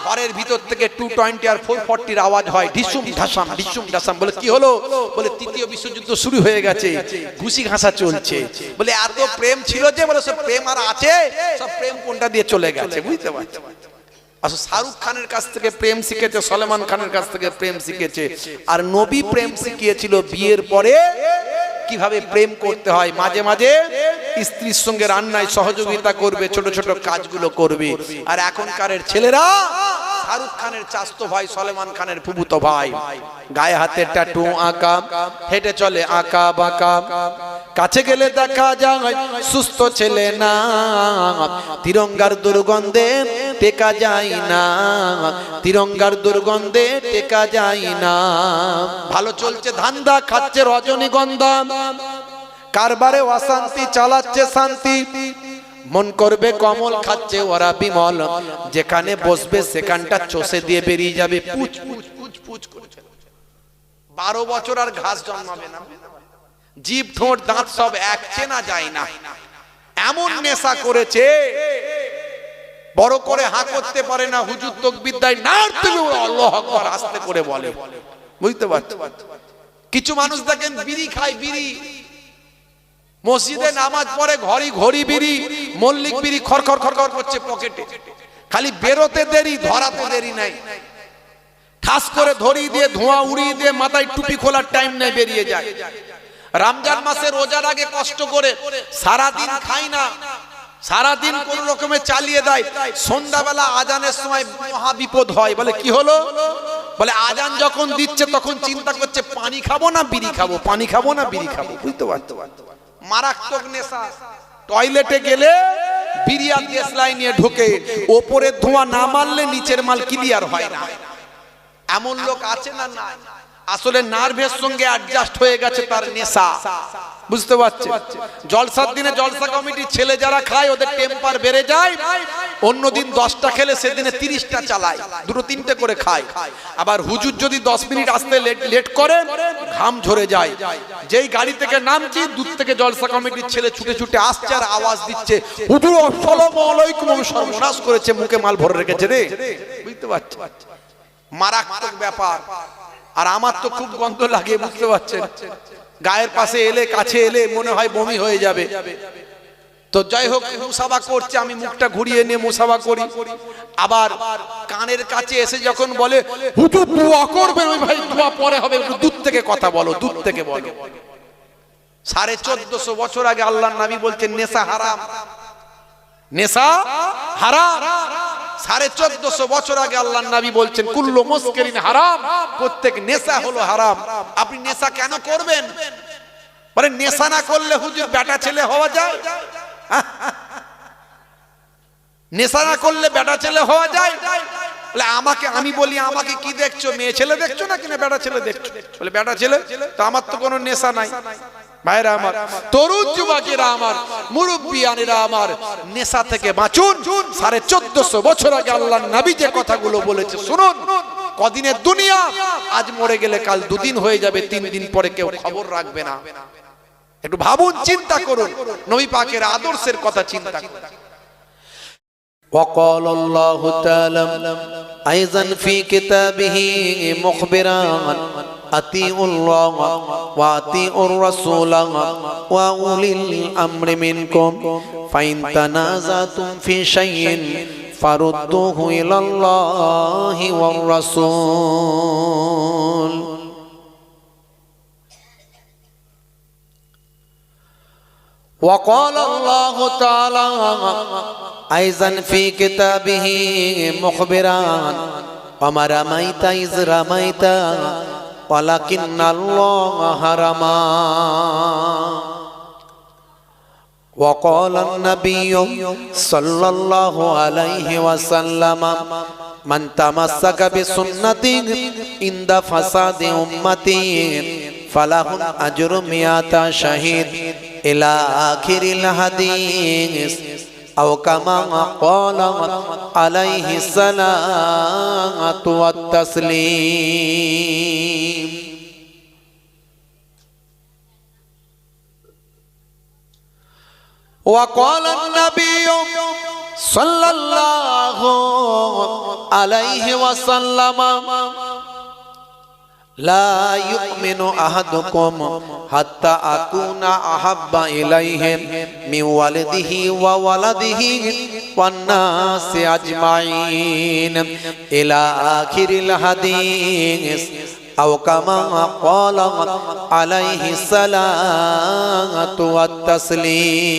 ঘরের ভিতর থেকে 220 আর 440 আওয়াজ হয়, ঢিসুম ঢাসাম ঢিসুম ঢাসাম। বলে কি হলো? বলে তৃতীয় বিশ্বযুদ্ধ শুরু হয়ে গেছে, ঘুষি ঘাসা চলছে। বলে এত প্রেম ছিল যে, বলে সব প্রেম আর আছে, সব প্রেম কোনটা দিয়ে চলে গেছে। বুঝতে পারছো? আসলে শাহরুখ খানের কাছ থেকে প্রেম শিখেছে, সলমান খানের কাছ থেকে প্রেম শিখেছে। আর নবী প্রেম শিখিয়েছিল বিয়ের পরে কিভাবে প্রেম করতে হয়। মাঝে মাঝে স্ত্রীর সঙ্গে রান্নায় সহযোগিতা করবে, ছোট ছোট কাজগুলো করবে। আর এখনকার ছেলেরা শাহরুখ খানের চাচতো ভাই, সলমান খানের ফুফুতো ভাই, গায়ে হাতে ট্যাটু আঁকা, হেঁটে চলে আঁকা বাঁকা, কাছে গেলে দেখা যায় সুস্থ ছেলে না, তিরঙ্গার দুর্গন্ধে টেকা যায় না, তিরঙ্গার দুর্গন্ধে টেকা যায় না। ভালো চলছে ধান্দা, খাচ্ছে রজনীগন্ধা, কারবারে অশান্তি, চালাচ্ছে শান্তি, মন করবে কমল, খাচ্ছে ওরা বিমল, যেখানে বসবে সেখানটা চষে দিয়ে বেরিয়ে যাবে, পুচ পুচ পুচ পুচ করছে। 12 বছর আর ঘাস জন্মাবে না, জিভ ঠোঁট দাঁত সব এক, চেনা যায় না। এমন নেশা করেছে, বড় করে হাঁ করতে পারে না, হুজুর তাকবীর দেয় না, তুমি আল্লাহু আকবার আস্তে করে বলে। বুঝতে পারছো? কিছু মানুষ দেখেন বিড়ি খায়, বিড়ি মসজিদে নামাজ পড়ে, ঘড়ি ঘড়ি বিড়ি, মল্লিক বিড়ি খরখর খরখর করছে পকেটে, খালি বেরোতে দেরি, ধরাতে দেরি নাই, ঠাস করে ধরিয়ে দিয়ে ধোঁয়া উড়িয়ে দিয়ে মাথায় টুপি খোলার টাইম নেই, বেরিয়ে যায়। রমজান মাসে রোজার আগে কষ্ট করে সারা দিন খাই না, সারা দিন কোন রকমে চালিয়ে দেয়, সন্ধ্যাবেলা আজানের সময় মহা বিপদ হয়। বলে কি হলো? বলে আজান যখন দিচ্ছে তখন চিন্তা করছে পানি খাবো না বিড়ি খাবো, পানি খাবো না বিড়ি খাবো। বুঝতে পারছো? মারাত্মক নেশা। টয়লেটে গেলে বিড়ি আর দেশলাই নিয়ে ঢোকে, ওপরের ধোঁয়া না মারলে নিচের মাল ক্লিয়ার হয় না। এমন লোক আছে না? নাই। আসলে নার্ভের সঙ্গে অ্যাডজাস্ট হয়ে গেছে তার নেশা, বুঝতে পারছেন? জলসার দিনে জলসা কমিটির ছেলে যারা খায় ওদের টেম্পার বেড়ে যায়, অন্যদিন 10টা খেলে সেদিনে 30টা চালায়, দুটো তিনটে করে খায়। আবার হুজুর যদি 10 মিনিট আসতে লেট করে ঘাম ঝরে যায়। যেই গাড়ি থেকে নামছি দূর থেকে জলসা কমিটির ছেলে ছুটে ছুটে আসছে আর আওয়াজ দিচ্ছে, হুজুর আসসালামু আলাইকুম, আমি সর্বনাশ করেছে, মুখে মাল ভরে রেখেছে রে, বুঝতে পারছেন? মারাত্মক ব্যাপার। আর আমার তো খুব গন্ধ লাগে, বুঝতে পারছেন? গায়ের পাশে এলে, কাছে এলে মনে হয় বমি হয়ে যাবে। তো যাই হোক, মুসাফা করছে, আমি মুখটা ঘুরিয়ে নিয়ে মুসাফা করি। আবার কানের কাছে এসে যখন বলে হুজুর দোয়া করবেন, ওই ভাই দোয়া পরে হবে, একটু দূর থেকে কথা বলো, দূর থেকে বলো। 1450 বছর আগে আল্লাহর নবী বলছেন নেশা হারাম, নেশা হারাম। 1450 বছর আগে আল্লাহর নবী বলছেন কুল্লু মুসকিরিন হারাম, প্রত্যেক নেশা হলো হারাম। আপনি নেশা কেন করবেন? বলে নেশা না করলে হুজুর বেটা ছেলে হওয়া যায়? নেশা না করলে বেটা ছেলে হওয়া যায়? বলে আমাকে, আমি বলি আমাকে কি দেখছো, মেয়ে ছেলে দেখছো না কিনা বেটা ছেলে দেখছো? বলে বেটা ছেলে। তো আমার তো কোনো নেশা নাই। ভাইরা আমার, তরুণ যুবকেরা আমার, মুরব্বিয়ানেরা আমার, নেশা থেকে বাঁচুন। 1450 বছর আগে আল্লাহর নবী যে কথাগুলো বলেছে শুনুন। কদিনের দুনিয়া, আজ মরে গেলে কাল 2 দিন হয়ে যাবে, 3 দিন পরে কেউ খবর রাখবে না। একটু ভাবুন, চিন্তা করুন, নবী পাকের আদর্শের কথা চিন্তা করুন। وقال الله تعالى أيضا في كتابه مخبرا أطيعوا الله وأطيعوا الرسول وأولي الأمر منكم فإن تنازعتم في شيء فردوه إلى الله والرسول وقال الله تعالى أيضا في كتابه مخبرا وما رميت إذ رميت ولكن الله رمى وقال النبي صلى الله عليه وسلم من تمسك بسنتي عند فساد أمتي فله أجر 100 شهيد إلى آخر الحديث أو كما قال عليه الصلاة والتسليم وقال النبي صلى الله عليه وسلم لا يؤمن أحدكم حتى أكون أحب إليه من والده وولده والناس أجمعين إلى آخر الحديث أو كما قال عليه الصلاة والتسليم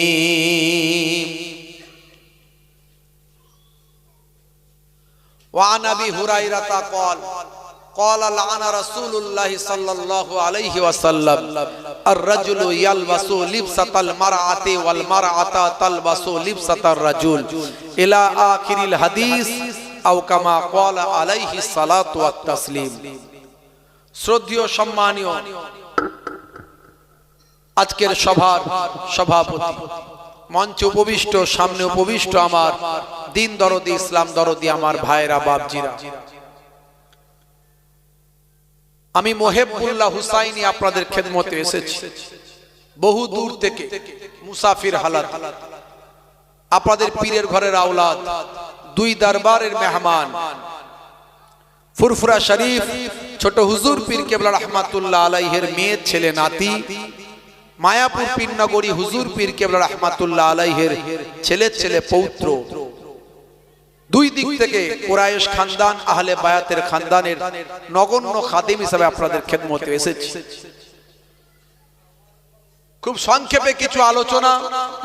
وعن أبي هريرة قال لعن رسول الله صلى الله عليه وسلم الرجل يلبس لبسة المرأة والمرأة تلبس لبسة الرجل إلى آخر الحديث أو كما قال عليه الصلاة والتسليم। শ্রদ্ধেয় সম্মানীয় আজকের সভার সভাপতি, মঞ্চে উপবিষ্ট, সামনে উপবিষ্ট আমার দিন দরদি, ইসলাম দরদি আমার ভাইরা, বাপজিরা, আমি মোহেবুল্লাহ হুসাইনি আপনাদের খেদমতে এসেছি বহু দূর থেকে, মুসাফির হালাত, আপনাদের পীরের ঘরের আওলাদ, 2 দরবারের মেহমান, ফুরফুরা শরীফ ছোট হুজুর পীর কেবলা রহমাতুল্লাহ আলাইহির মেয়ের ছেলে নাতি, মায়াপুর পীরনগরী হুজুর পীর কেবলা রহমাতুল্লাহ আলাইহির ছেলের ছেলে পৌত্র, 2 দিক থেকে কুরাইশ খানদান, আহলে বায়াতের খানদানের নগণ্য খাদিম হিসেবে আপনাদের খেদমতে এসেছি। খুব সংক্ষেপে কিছু আলোচনা,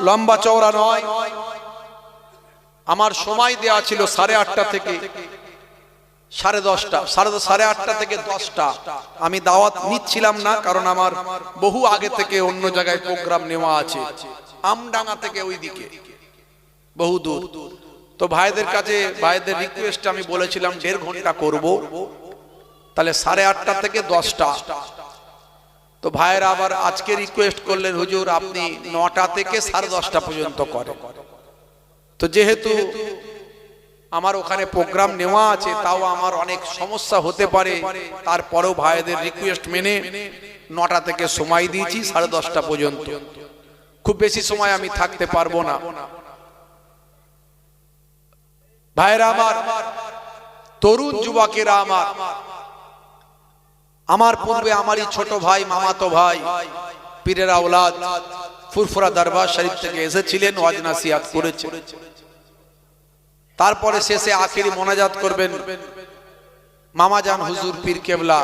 লম্বা চওড়া নয়। আমার সময় দেয়া ছিল 8:30 থেকে 10:30, 8:30 থেকে 10টা। আমি দাওয়াত নিচ্ছিলাম না, কারণ আমার বহু আগে থেকে অন্য জায়গায় প্রোগ্রাম নেওয়া আছে, আমডাঙ্গা থেকে ওইদিকে বহু দূর। তো ভাইদের কাছে, ভাইদের রিকোয়েস্ট আমি বলেছিলাম 1.5 ঘন্টা করব, তাহলে 8:30 থেকে 10টা। তো ভাইয়েরা আবার আজকে রিকোয়েস্ট করলেন হুজুর আপনি 9টা থেকে 10:30 পর্যন্ত করেন। তো যেহেতু আমার ওখানে প্রোগ্রাম নেওয়া আছে, তাও আমার অনেক সমস্যা হতে পারে, তারপরেও ভাইদের রিকোয়েস্ট মেনে 9টা থেকে সময় দিয়েছি 10:30 পর্যন্ত। খুব বেশি সময় আমি থাকতে পারবো না। ভাইরা আমার, তরুণ যুবকেরা আমার পূর্বে আমারই ছোট ভাই, মামাতো ভাই, পীরের আওলাদ ফুরফুরা দরবার শরীফ থেকে এসেছিলেন, ওয়াজ নসিহত করেছেন। তারপরে শেষে আখেরি মোনাজাত করবেন মামাজান হুজুর পীর কেবলা,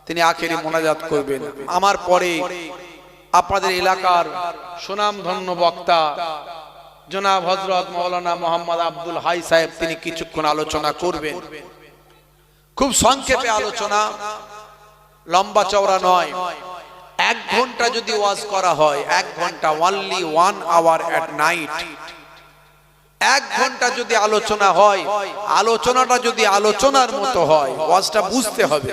তিনি আখেরি মোনাজাত করবেন। আমার পরে আপনাদের এলাকার সুনামধন্য বক্তা জনাব হযরত মাওলানা মোহাম্মদ আব্দুল হাই সাহেব, তিনি কিছুক্ষণ আলোচনা করবেন। খুব সংক্ষেপে আলোচনা, লম্বা চওড়া নয়। 1 ঘন্টা যদি ওয়াজ করা হয়, 1 ঘন্টা, only 1 hour at night, 1 ঘন্টা যদি আলোচনা হয়, আলোচনাটা যদি আলোচনার মতো হয়, ওয়াজটা বুঝতে হবে,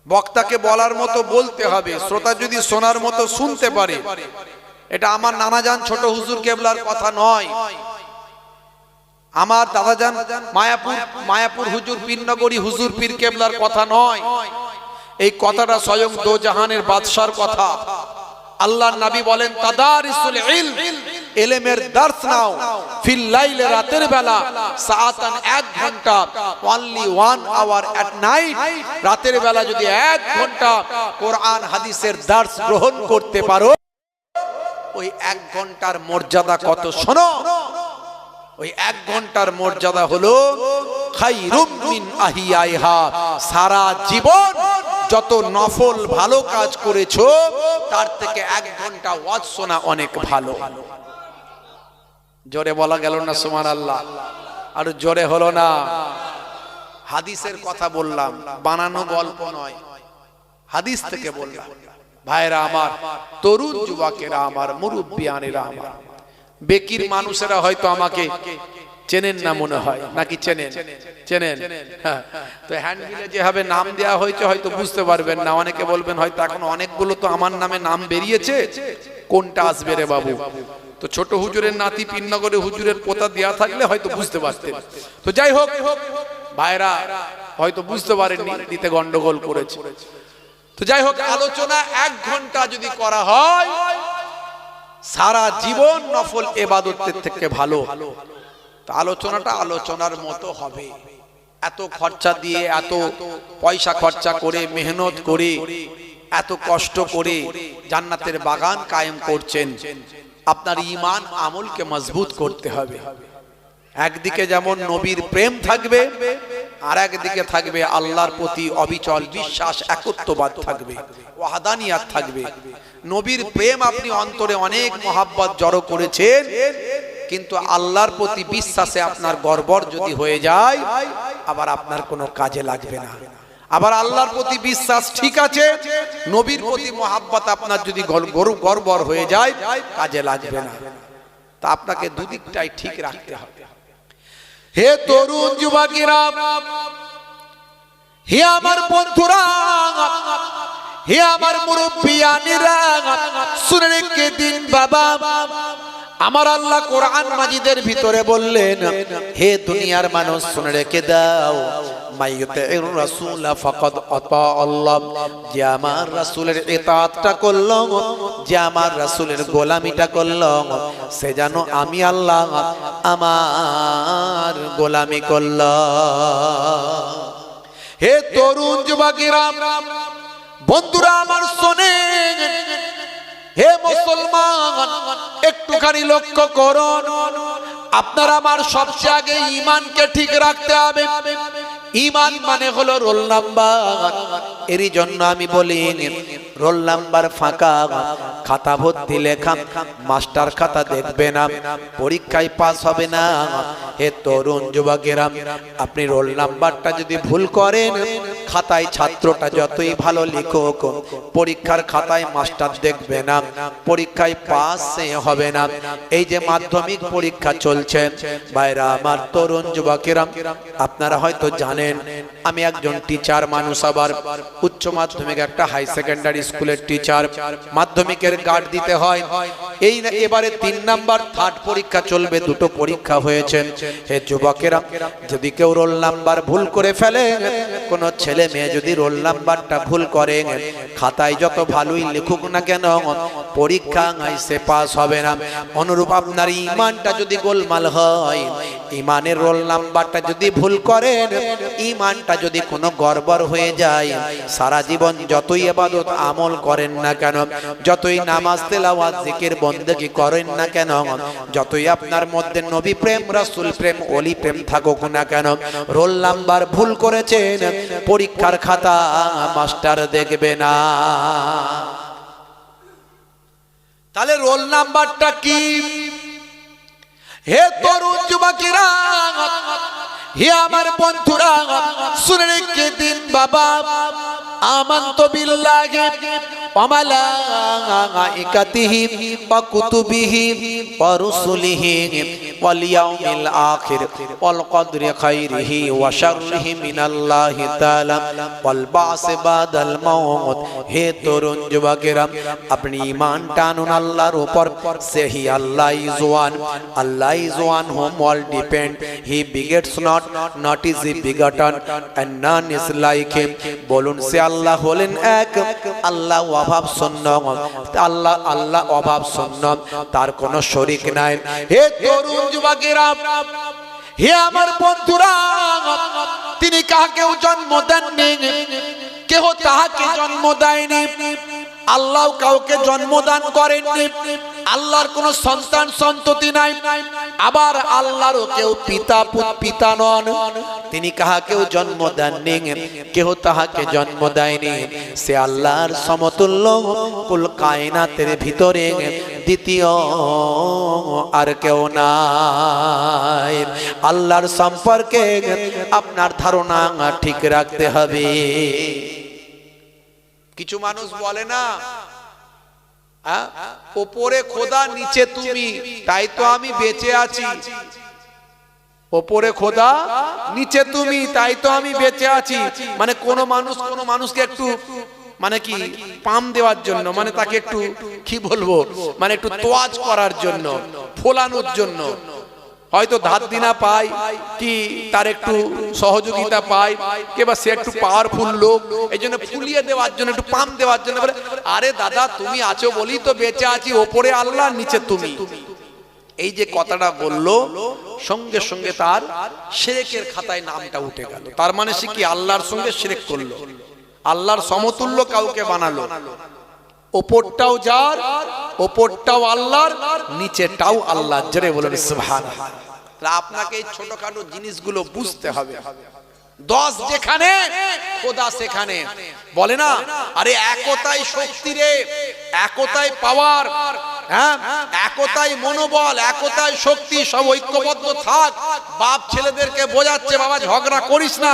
বক্তাকে বলার মতো বলতে হবে, শ্রোতা যদি শোনার মতো শুনতে পারে। এটা আমার নানাজান ছোট হুজুর কেবলার কথা নয়, আমার দাদাজান মায়াপুর হুজুর পীরনগরী হুজুর পীর কেবলার কথা নয়। এই কথাটা স্বয়ং দো জাহানের বাদশার কথা। আল্লাহর নবী বলেন তাদারিসুল ইলম, ইলমের দর্স নাও, ফিল লাইলে, রাতের বেলা, সাআতান, 1 ঘন্টা, only 1 hour at night, রাতের বেলা যদি 1 ঘন্টা কোরআন হাদিসের দর্স গ্রহণ করতে পারো, ওই 1 ঘন্টার মর্যাদা কত শোনো। ওই 1 ঘন্টার মর্যাদা হলো খায়রুম মিন আহিয়াইহা, সারা জীবন যত নফল ভালো কাজ করেছো তার থেকে 1 ঘন্টা ওয়াজ শোনা অনেক ভালো। জোরে বলা গেল না সুবহানাল্লাহ? আর জোরে হলো না? হাদিসের কথা বললাম, বানানো গল্প নয়, হাদিস থেকে বললাম। ভাইরা আমার, তরুণ যুবকেরা আমার, মুরব্বিয়ানেরা আমার, বেকির মানুষেরা হয়তো আমাকে চেনেন না মনে হয়, নাকি চেনেন? হ্যাঁ। তো হ্যান্ডবিলে যেভাবে নাম দেওয়া হয়েছে হয়তো বুঝতে পারবেন না। অনেকে বলবেন হয়তো এখন অনেকগুলো তো আমার নামে নাম বেরিয়েছে, কোনটা আসবে রে বাবু? তো ছোট হুজুরের নাতি পীরনগরে হুজুরের পোতা দেয়া থাকলে হয়তো বুঝতে পারতেন। তো যাই হোক, ভাইরা হয়তো বুঝতে পারেননি, দিতে গন্ডগোল করেছে। তো যাই হোক, আলোচনা 1 ঘন্টা যদি করা হয়, সারা জীবন নফল ইবাদতের থেকে ভালো। তো আলোচনাটা আলোচনার মতো হবে। এত খরচা দিয়ে, এত পয়সা খরচা করে, মেহনত করে, এত কষ্ট করে জান্নাতের বাগান কায়েম করছেন, আপনার ঈমান আমলকে মজবুত করতে হবে। একদিকে যেমন নবীর প্রেম থাকবে, আর একদিকে থাকবে আল্লাহর প্রতি অবিচল বিশ্বাস, একত্ববাদ থাকবে, ওয়াহদানিয়াত থাকবে। নবীর প্রেম আপনি অন্তরে অনেক মহাব্বত জড়ো করেছেন, কিন্তু আল্লাহর প্রতি বিশ্বাসে আপনার গড়বড় যদি হয়ে যায়, আবার আপনার কোনো কাজে লাগবে না। আবার আল্লাহর প্রতি বিশ্বাস ঠিক আছে, নবীর প্রতি মহাব্বত আপনার যদি গড়বড় হয়ে যায়, কাজে লাগবে না। তা আপনাকে দুদিকটাই ঠিক রাখতে হবে। হে তরুণ যুবকেরা, হে আমার বন্ধুরা, হে আমার মুরব্বিয়ানেরা, শুনে রেখে দিন বাবা, আমার আল্লাহ কোরআন মাজিদের ভিতরে বললেন, হে দুনিয়ার মানুষ শুনে রেখে দাও, মাইয়ুতির রাসূল ফাকাদ আতা আল্লাহ, যে আমার রাসূলের ইতাআতটা করলো, যে আমার রাসূলের গোলামিটা করলো, সে যেন আমি আল্লাহ আমার গোলামি করলো। হে তরুণ যুবকেরা, বন্ধুরা আমার শোনেন, হে মুসলমান, একটুখানি লক্ষ্য করুন, আপনার আমার সবচেয়ে আগে ঈমানকে ঠিক রাখতে হবে। ঈমান মানে হলো রোল নাম্বার। এরই জন্য আমি বলি, রোল নাম্বার ফাঁকা, খাতা ভর্তি লেখা, মাস্টার খাতা দেখবে না, পরীক্ষায় পাস হবে না। হে তরুণ যুবকেরা, আপনি রোল নাম্বারটা যদি ভুল করেন, খাতায় ছাত্রটা যতই ভালো লিখুক, পরীক্ষার খাতায় মাস্টার দেখবে না, পরীক্ষায় পাস হবে না। এই যে মাধ্যমিক পরীক্ষা চলছে ভাইরা আমার, তরুণ যুবকেরা, আপনারা হয়তো জানেন আমি একজন টিচার মানুষ, আবার উচ্চ মাধ্যমিক একটা হাই সেকেন্ডারি স্কুলের টিচার, মাধ্যমিকের গার্ড দিতে হয়। এই এবারে 3 নাম্বার থার্ড পরীক্ষা চলবে, দুটো পরীক্ষা হয়েছে। হে যুবকেরা, যদি কেউ রোল নাম্বার ভুল করে ফেলে, কোন ছেলে মেয়ে যদি রোল নাম্বারটা ভুল করে, খাতায় যত ভালোই লিখুক না কেন, পরীক্ষা সে পাস হবে না। অনুরূপ আপনার ঈমানটা যদি গোলমাল হয়, ঈমানের রোল নাম্বারটা যদি ভুল করেন, ঈমানটা যদি কোনো গড়বড় হয়ে যায়, সারা জীবন যতই ইবাদত আমল করেন না কেন, যতই নামাজ তেলাওয়াত জিকির বন্দেগী করেন না কেন, যতই আপনার মধ্যে নবী প্রেম রাসূল প্রেম ওলি প্রেম থাকুক না কেন, রোল নাম্বার ভুল করেছেন, পরীক্ষার খাতা মাস্টার দেখবে না। তাহলে রোল নাম্বারটা কি? হে তরুণ যুবকেরা, হে আমার বন্ধুরা, শুনে রেখে দিন বাবা, আমানতু বিল্লাহি ওয়া মালাইকাতিহি ওয়া কুতুবিহি ওয়া রুসুলিহি ওয়াল ইয়াউমিল আখির ওয়াল কদরি খাইরিহি ওয়া শাররিহি মিনাল্লাহি তাআলা ওয়াল বা'স বাদাল মাউত। হে তরুণ যুবকেরা, আপনি ঈমানটা আনুন আল্লাহর উপর। সেই Allah is one, Allah is one whom all depend, he begets not, not is he begotten, and none is like him। বলুন, সে আল্লাহ হলেন এক, আল্লাহ অভাব শূন্য, আল্লাহ আল্লাহ অভাব শূন্য, তার কোনো শরীক নাই। হে তরুণ যুবকেরা, হে আমার বন্ধুরা, তিনি কাকেও জন্ম দেননি, কেহ তাহাকে জন্ম দেয়নি, আল্লাহ কাউকে জন্মদান করেননি, আল্লাহর কোনো সন্তান সন্ততি নাই, আবার আল্লাহরও কেউ পিতা নন, তিনি কাহাকেও জন্ম দেননি, কেহ তাহাকে জন্ম দেয়নি। সে আল্লাহর সমতুল্য, কুল কায়নাতের ভিতরে দ্বিতীয় আর কেউ নাই। আল্লাহর সম্পর্কে আপনার ধারণা ঠিক রাখতে হবে। কিছু মানুষ বলে না, ওপরে খোদা নিচে তুমি, তাই তো আমি বেঁচে আছি। ওপরে খোদা নিচে তুমি, তাই তো আমি বেঁচে আছি। মানে কোন মানুষকে একটু মানে কি পাম দেওয়ার জন্য, মানে তাকে একটু কি বলবো, মানে একটু তোয়াজ করার জন্য, ফোলানোর জন্য, হয়তো ধার দিনা পায় কি তার একটু সহযোগিতা পায়, কিংবা সে একটু পাওয়ারফুল লোক, এই জন্য ফুলিয়ে দেওয়ার জন্য, একটু পাম দেওয়ার জন্য বলে, আরে দাদা তুমি আছো বলি তো বেঁচে আছি, ওপরে আল্লাহ নিচে তুমি। এই যে কথাটা বললো, সঙ্গে সঙ্গে তার শিরকের খাতায় নামটা উঠে গেল। তার মানে সে কি আল্লাহর সঙ্গে শিরক করলো, আল্লাহর সমতুল্য কাউকে বানালো। ওপরটাও যার, ওপরটাও আল্লাহর, নিচেটাও আল্লাহর। জোরে বলেন সুবহানাল্লাহ। আপনাকে এই ছোটখাটো জিনিসগুলো বুঝতে হবে। 10 যেখানে খোদা সেখানে। বলে না, আরে একতাই শক্তি রে, একতাই পাওয়ার, হ্যাঁ একতাই মনোবল, একতাই শক্তি, সব ঐক্যবদ্ধ থাক। বাপ ছেলেদেরকে বোঝাচ্ছে, বাবা ঝগড়া করিস না,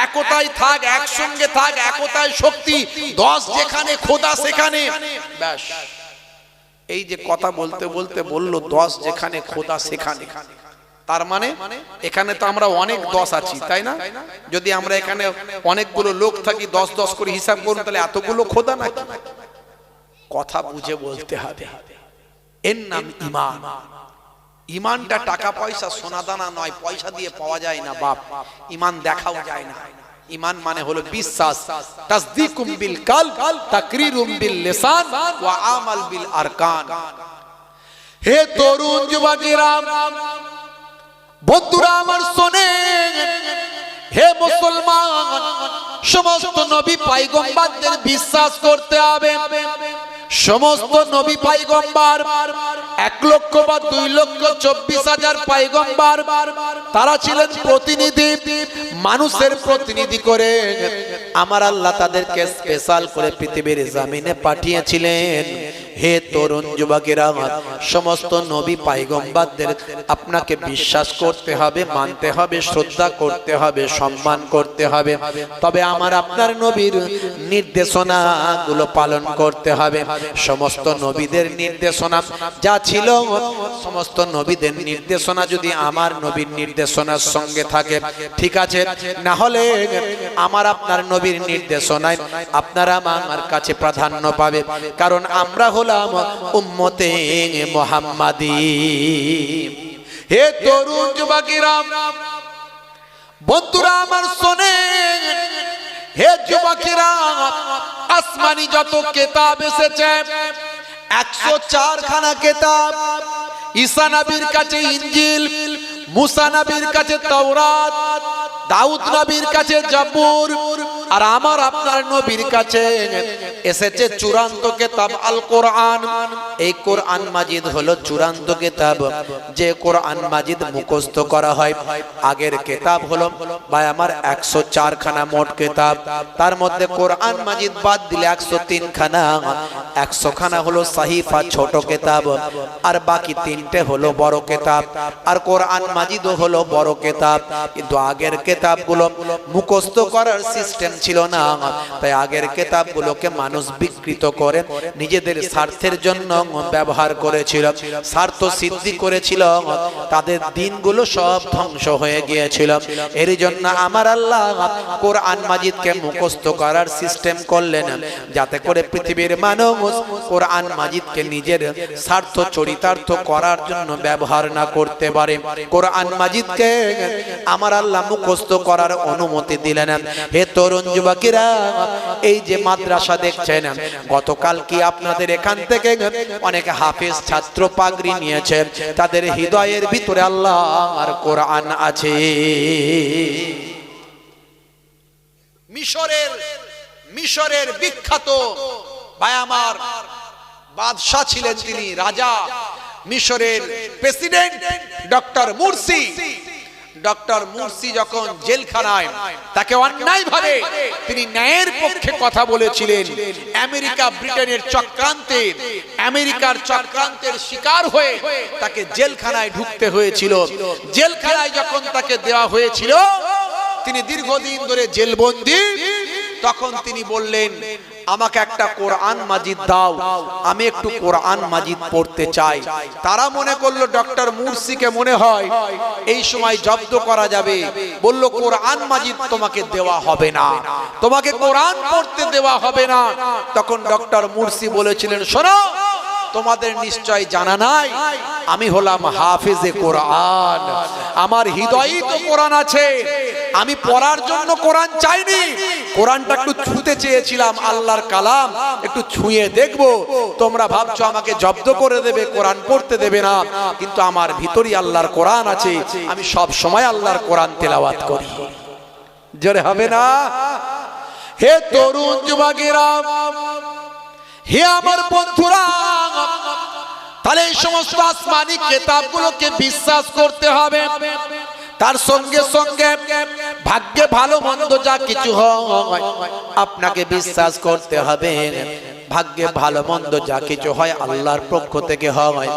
একতাই থাক, একসঙ্গে থাক, একতাই শক্তি। 10 যেখানে খোদা সেখানে। ব্যাস, এই যে কথা বলতে বলতে বললো 10 যেখানে খোদা সেখানে। তার মানে এখানে তো আমরা অনেক 10 আছি, তাই না? যদি আমরা এখানে অনেকগুলো লোক থাকি, 10 করে হিসাব করুন, তাহলে এতগুলো খোদা নাকি? কথা বুঝে বলতে হবে। এর নাম ঈমান। ঈমানটা টাকা পয়সা সোনাদানা নয়, পয়সা দিয়ে পাওয়া যায় না বাপ। ঈমান দেখাও যায় না। ঈমান মানে হলো বিশ্বাস, তাসদীকুম বিল কলব, তাকরীরুম বিল লিসান ওয়া আমাল বিল আরকান। হে তরুণ যুবকেরা, বন্ধুরা আমার শোনেন, হে মুসলমান, সমস্ত নবী পয়গম্বরদের বিশ্বাস করতে হবে। সমস্ত নবী পয়গম্বর 1 লক্ষ বা 2 লক্ষ 24,000 পয়গম্বর, তারা ছিলেন প্রতিনিধি, মানুষের প্রতিনিধি করে আমার আল্লাহ তাদেরকে স্পেশাল করে পৃথিবীর জমিনে পাঠিয়েছিলেন। হে তরুণ যুবকেরা, সমস্ত নবী পয়গম্বরদের আপনাকে বিশ্বাস করতে হবে, মানতে হবে, শ্রদ্ধা করতে হবে, সম্মান করতে হবে। তবে আমার আপনার নবীর নির্দেশনাগুলো পালন করতে হবে। সমস্ত নবীদের নির্দেশনা যা ছিল, সমস্ত নবীদের নির্দেশনা যদি আমার নবীর নির্দেশনার সঙ্গে থাকে ঠিক আছে, না হলে আমার আপনার নবীর নির্দেশনায় আপনারা আমার কাছে প্রাধান্য পাবে। কারণ আমরা হলাম উম্মতে মুহাম্মাদি। হে তরুণ যুবকেরা, বন্ধুরা আমার শোনেন, হে যুবকেরা, আসমানি যত কিতাব এসেছে 104 খানা কিতাব। ঈসা নবীর কাছে ইনজিল, মুসা নবীর কাছে তাওরাত, দাউদ নবীর কাছে জাবুর, আর আমার আপনার নবীর কাছে এসেছে চূড়ান্ত কিতাব আল কোরআন। এই কোরআন মাজিদ হলো চূড়ান্ত কিতাব, যে কোরআন মাজিদ মুখস্থ করা হয়। আগের কিতাব হলো ভাই আমার 104 খানা মোট কিতাব, তার মধ্যে কোরআন মাজিদ বাদ দিলে 103 খানা। 100 খানা হলো সাহিফা ছোট কিতাব, আর বাকি 3টে হলো বড় কিতাব। আর কোরআন মাজিদও হলো বড় কিতাব, কিন্তু আগের কিতাবগুলো মুখস্থ করার সিস্টেম ছিল না। তাই আগের কিতাবগুলোকে মানুষ বিকৃত করে নিজেদের স্বার্থের জন্য ব্যবহার করেছিল, স্বার্থ সিদ্ধি করেছিল, তাদের দিনগুলো সব ধ্বংস হয়ে গিয়েছিল। এর জন্য আমার আল্লাহ কোরআন মাজিদকে মুখস্থ করার সিস্টেম করলেন, যাতে করে পৃথিবীর মানুষ কোরআন মাজিদকে নিজের স্বার্থ চরিতার্থ করার জন্য ব্যবহার না করতে পারে। কোরআন মাজিদকে আমার আল্লাহ মুখস্থ করার অনুমতি দিলেন। হে তরুণ যুবকেরা, এই যে মাদ্রাসা দেখছেন, গতকাল কি আপনাদের এখান থেকে অনেক হাফেজ ছাত্র পাগড়ি নিয়েছে, তাদের হৃদয়ের ভিতরে আল্লাহর কোরআন আছে। মিশরের বিখ্যাত ভাই আমার বাদশাহ ছিলেন, তিনি রাজা, মিশরের president doctor Morsi. Doctor Morsi যখন জেলখানায়, তাকে অন্যায়ভাবে তিনি ন্যায়ের পক্ষে কথা বলেছিলেন। আমেরিকা ব্রিটেনের আমেরিকার চক্রান্তের শিকার হয়ে তাকে জেলখানায় ঢুকতে হয়েছিল। জেলখানায় যখন তাকে দেওয়া হয়েছিল, তিনি দীর্ঘদিন ধরে জেলবন্দি। তখন তিনি বললেন, আমাকে একটা কোরআন মাজিদ দাও, আমি একটু কোরআন মাজিদ পড়তে চাই। তারা মনে করলো ডক্টর মুরসিকে মনে হয় এই সময় জব্দ করা যাবে, বলল কোরআন মাজিদ তোমাকে দেওয়া হবে না, তোমাকে কোরআন পড়তে দেওয়া হবে না। তখন ডক্টর মুরসি বলেছিলেন, শোনো, তোমাদের নিশ্চয় জানা নাই আমি হলাম হাফেজে কোরআন, আমার হৃদয়েই তো কোরআন আছে। আমি পড়ার জন্য কোরআন চাইনি, কোরআনটা একটু ছুঁতে চেয়েছিলাম, আল্লাহর কালাম একটু ছুঁয়ে দেখবো। তোমরা ভাবছো আমাকে জব্দ করে দেবে, কোরআন পড়তে দেবে না, কিন্তু আমার ভিতরই আল্লাহর কোরআন আছে। আমি সব সময় আল্লাহর কোরআন তেলাওয়াত করি। জোরে হবে না? হে তরুণ যুবকেরা, হে আমার বন্ধুরা, তাহলে এই সমস্ত আসমানি কিতাবগুলোকে বিশ্বাস করতে হবে। তার সঙ্গে সঙ্গে ভাগ্যে ভালো মন্দ যা কিছু হয় আপনাকে বিশ্বাস করতে হবে। ভাগ্যে ভালো মন্দ যা কিছু হয় আল্লাহর পক্ষ থেকে হয়,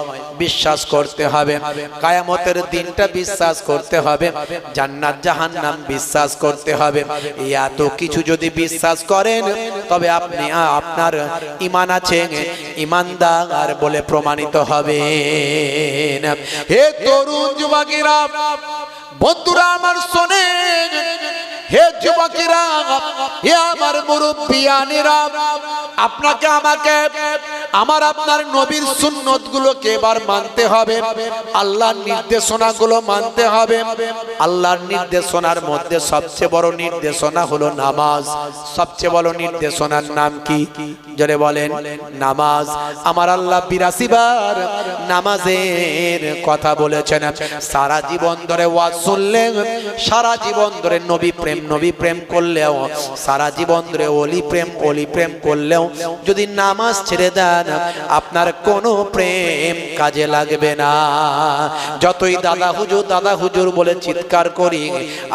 বিশ্বাস করতে হবে। কিয়ামতের দিনটা বিশ্বাস করতে হবে, জান্নাত জাহান্নাম বিশ্বাস করতে হবে। এত কিছু যদি বিশ্বাস করেন, তবে আপনি আপনার ঈমান আছে, ঈমানদার বলে প্রমাণিত হবেন। হে তরুণ যুবকেরা, বন্ধুরা আমার শোনেন, হে যুবকেরা, হে আমার মুরব্বিয়ানেরা, আপনাকে আমাকে আমার আপনার নবীর সুন্নত গুলোকে এবার মানতে হবে, আল্লাহর নির্দেশনা গুলো মানতে হবে। আল্লাহর নির্দেশনার মধ্যে সবচেয়ে বড় নির্দেশনা হলো নামাজ। সবচেয়ে বড় নির্দেশনার নাম কি? জোরে বলেন, নামাজ। আমার আল্লাহ 82 বার নামাজের কথা বলেছেন। সারা জীবন ধরে ওয়াজ শুনলেন, সারা জীবন ধরে নবী প্রেম নবী প্রেম করলেও, সারা জীবন ধরে অলি প্রেম করলেও যদি নামাজ ছেড়ে দেন আপনার কোনো প্রেম কাজে লাগবে না। যতই দাদা হুজুর বলে চিৎকার করি,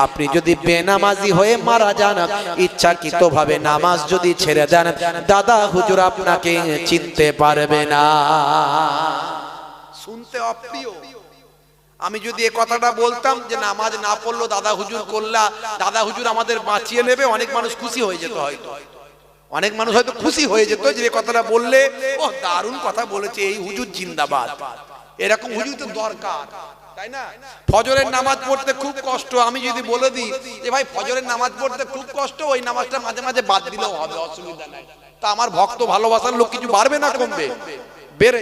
আপনি যদি বেনামাজি হয়ে মারা যান, ইচ্ছাকৃতভাবে নামাজ যদি ছেড়ে দেন, দাদা হুজুর আপনাকে চিনতে পারবে না। শুনতে অপ্রিয়। আমি যদি এই কথাটা বলতাম যে নামাজ না পড়লো দাদা হুজুর করলা, দাদা হুজুর আমাদের বাঁচিয়ে নেবে, অনেক মানুষ খুশি হয়ে যেত, হয়তো অনেক মানুষ হয়তো খুশি হয়ে যেত যে এই কথাটা বললে, ও দারুণ কথা বলেছে, এই হুজুর জিন্দাবাদ। এরকম হুজুর তো দরকার, তাই না? ফজরের নামাজ পড়তে খুব কষ্ট, আমি যদি বলে দিই যে ভাই ফজরের নামাজ পড়তে খুব কষ্ট, ওই নামাজটা মাঝে মাঝে বাদ দিলেও হবে, অসুবিধা নাই, তা আমার ভক্ত ভালোবাসার লোক কিছু বাড়বে না কমবে? বেড়ে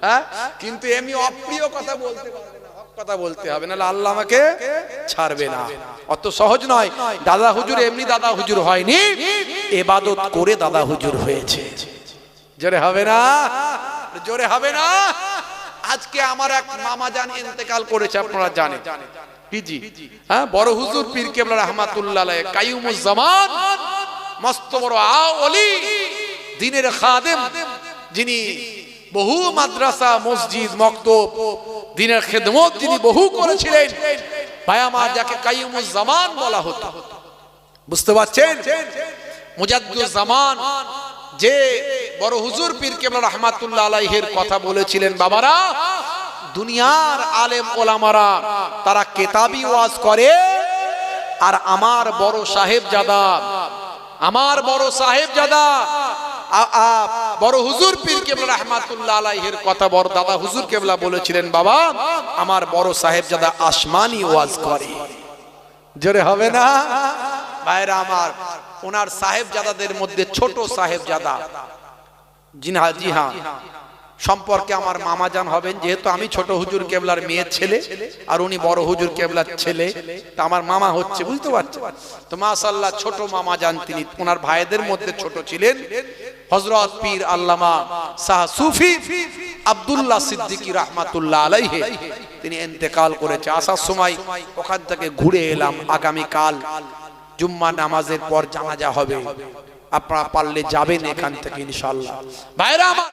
হ্যাঁ, কিন্তু এমনি অপ্রিয় কথা বলতে পারবে না, হক কথা বলতে হবে, নাহলে আল্লাহ আমাকে ছাড়বে না। অত সহজ নয়। দাদা হুজুর এমনি দাদা হুজুর হয়নি, ইবাদত করে দাদা হুজুর হয়েছে। জোরে হবে না? জোরে হবে না? আজকে আমার এক মামা জান ইন্তেকাল করেছে, আপনারা জানেন জি, হ্যাঁ, বড় হুজুর পীর কেবলা রাহমাতুল্লাহ আলাইহি কাইয়ুমুজ জামান, মস্ত বড় ওলি, দ্বীনের খাদেম, যিনি বহু মাদ্রাসা মসজিদ মক্তব দ্বীনের খেদমত যিনি বহু করেছিলেন, ভাই আমার, যাকে কাইয়ুমুজ জামান বলা হতো। বুঝতে পারছেন? মুজাদ্দিদুজ জামান, যে বড় হুজুর পীর কেবলা রাহমাতুল্লাহ আলাইহির কথা বলেছিলেন, বাবারা, দুনিয়ার আলেম ওলামারা তারা কেতাবি ওয়াজ করে, আর আমার বড় সাহেবজাদা বড় হুজুর পীর কেবলা রাহমাতুল্লাহ আলাইহির কথা বড় দাদা হুজুর কেবলা বলেছিলেন, বাবা, আমার বড় সাহেবজাদা আসমানি ওয়াজ করে। জোরে হবে না? ভাইরা আমার, ওনার সাহেবজাদাদের মধ্যে ছোট সাহেবজাদা, জি হ্যাঁ, সম্পর্কে আমার মামাজান হবেন, যেহেতু আমি ছোট হুজুর কেবলার মেয়ের ছেলে আর উনি বড় হুজুর কেবলার ছেলে, তা আমার মামা হচ্ছে, বুঝতে পারছেন? তো মাশাআল্লাহ, ছোট মামাজান তিনি, ওনার ভাইদের মধ্যে ছোট ছিলেন হযরত পীর আল্লামা শাহ সুফি আব্দুল্লাহ সিদ্দিকী রাহমাতুল্লাহ আলাইহি। তিনি ইন্তেকাল করেছে। আসার সময় ওখান থেকে ঘুরে এলাম, আগামী কাল জুম্মা নামাজের পর জানাজা হবে, আপনারা পারলে যাবেন এখান থেকে ইনশাআল্লাহ। ভাইরা আমার,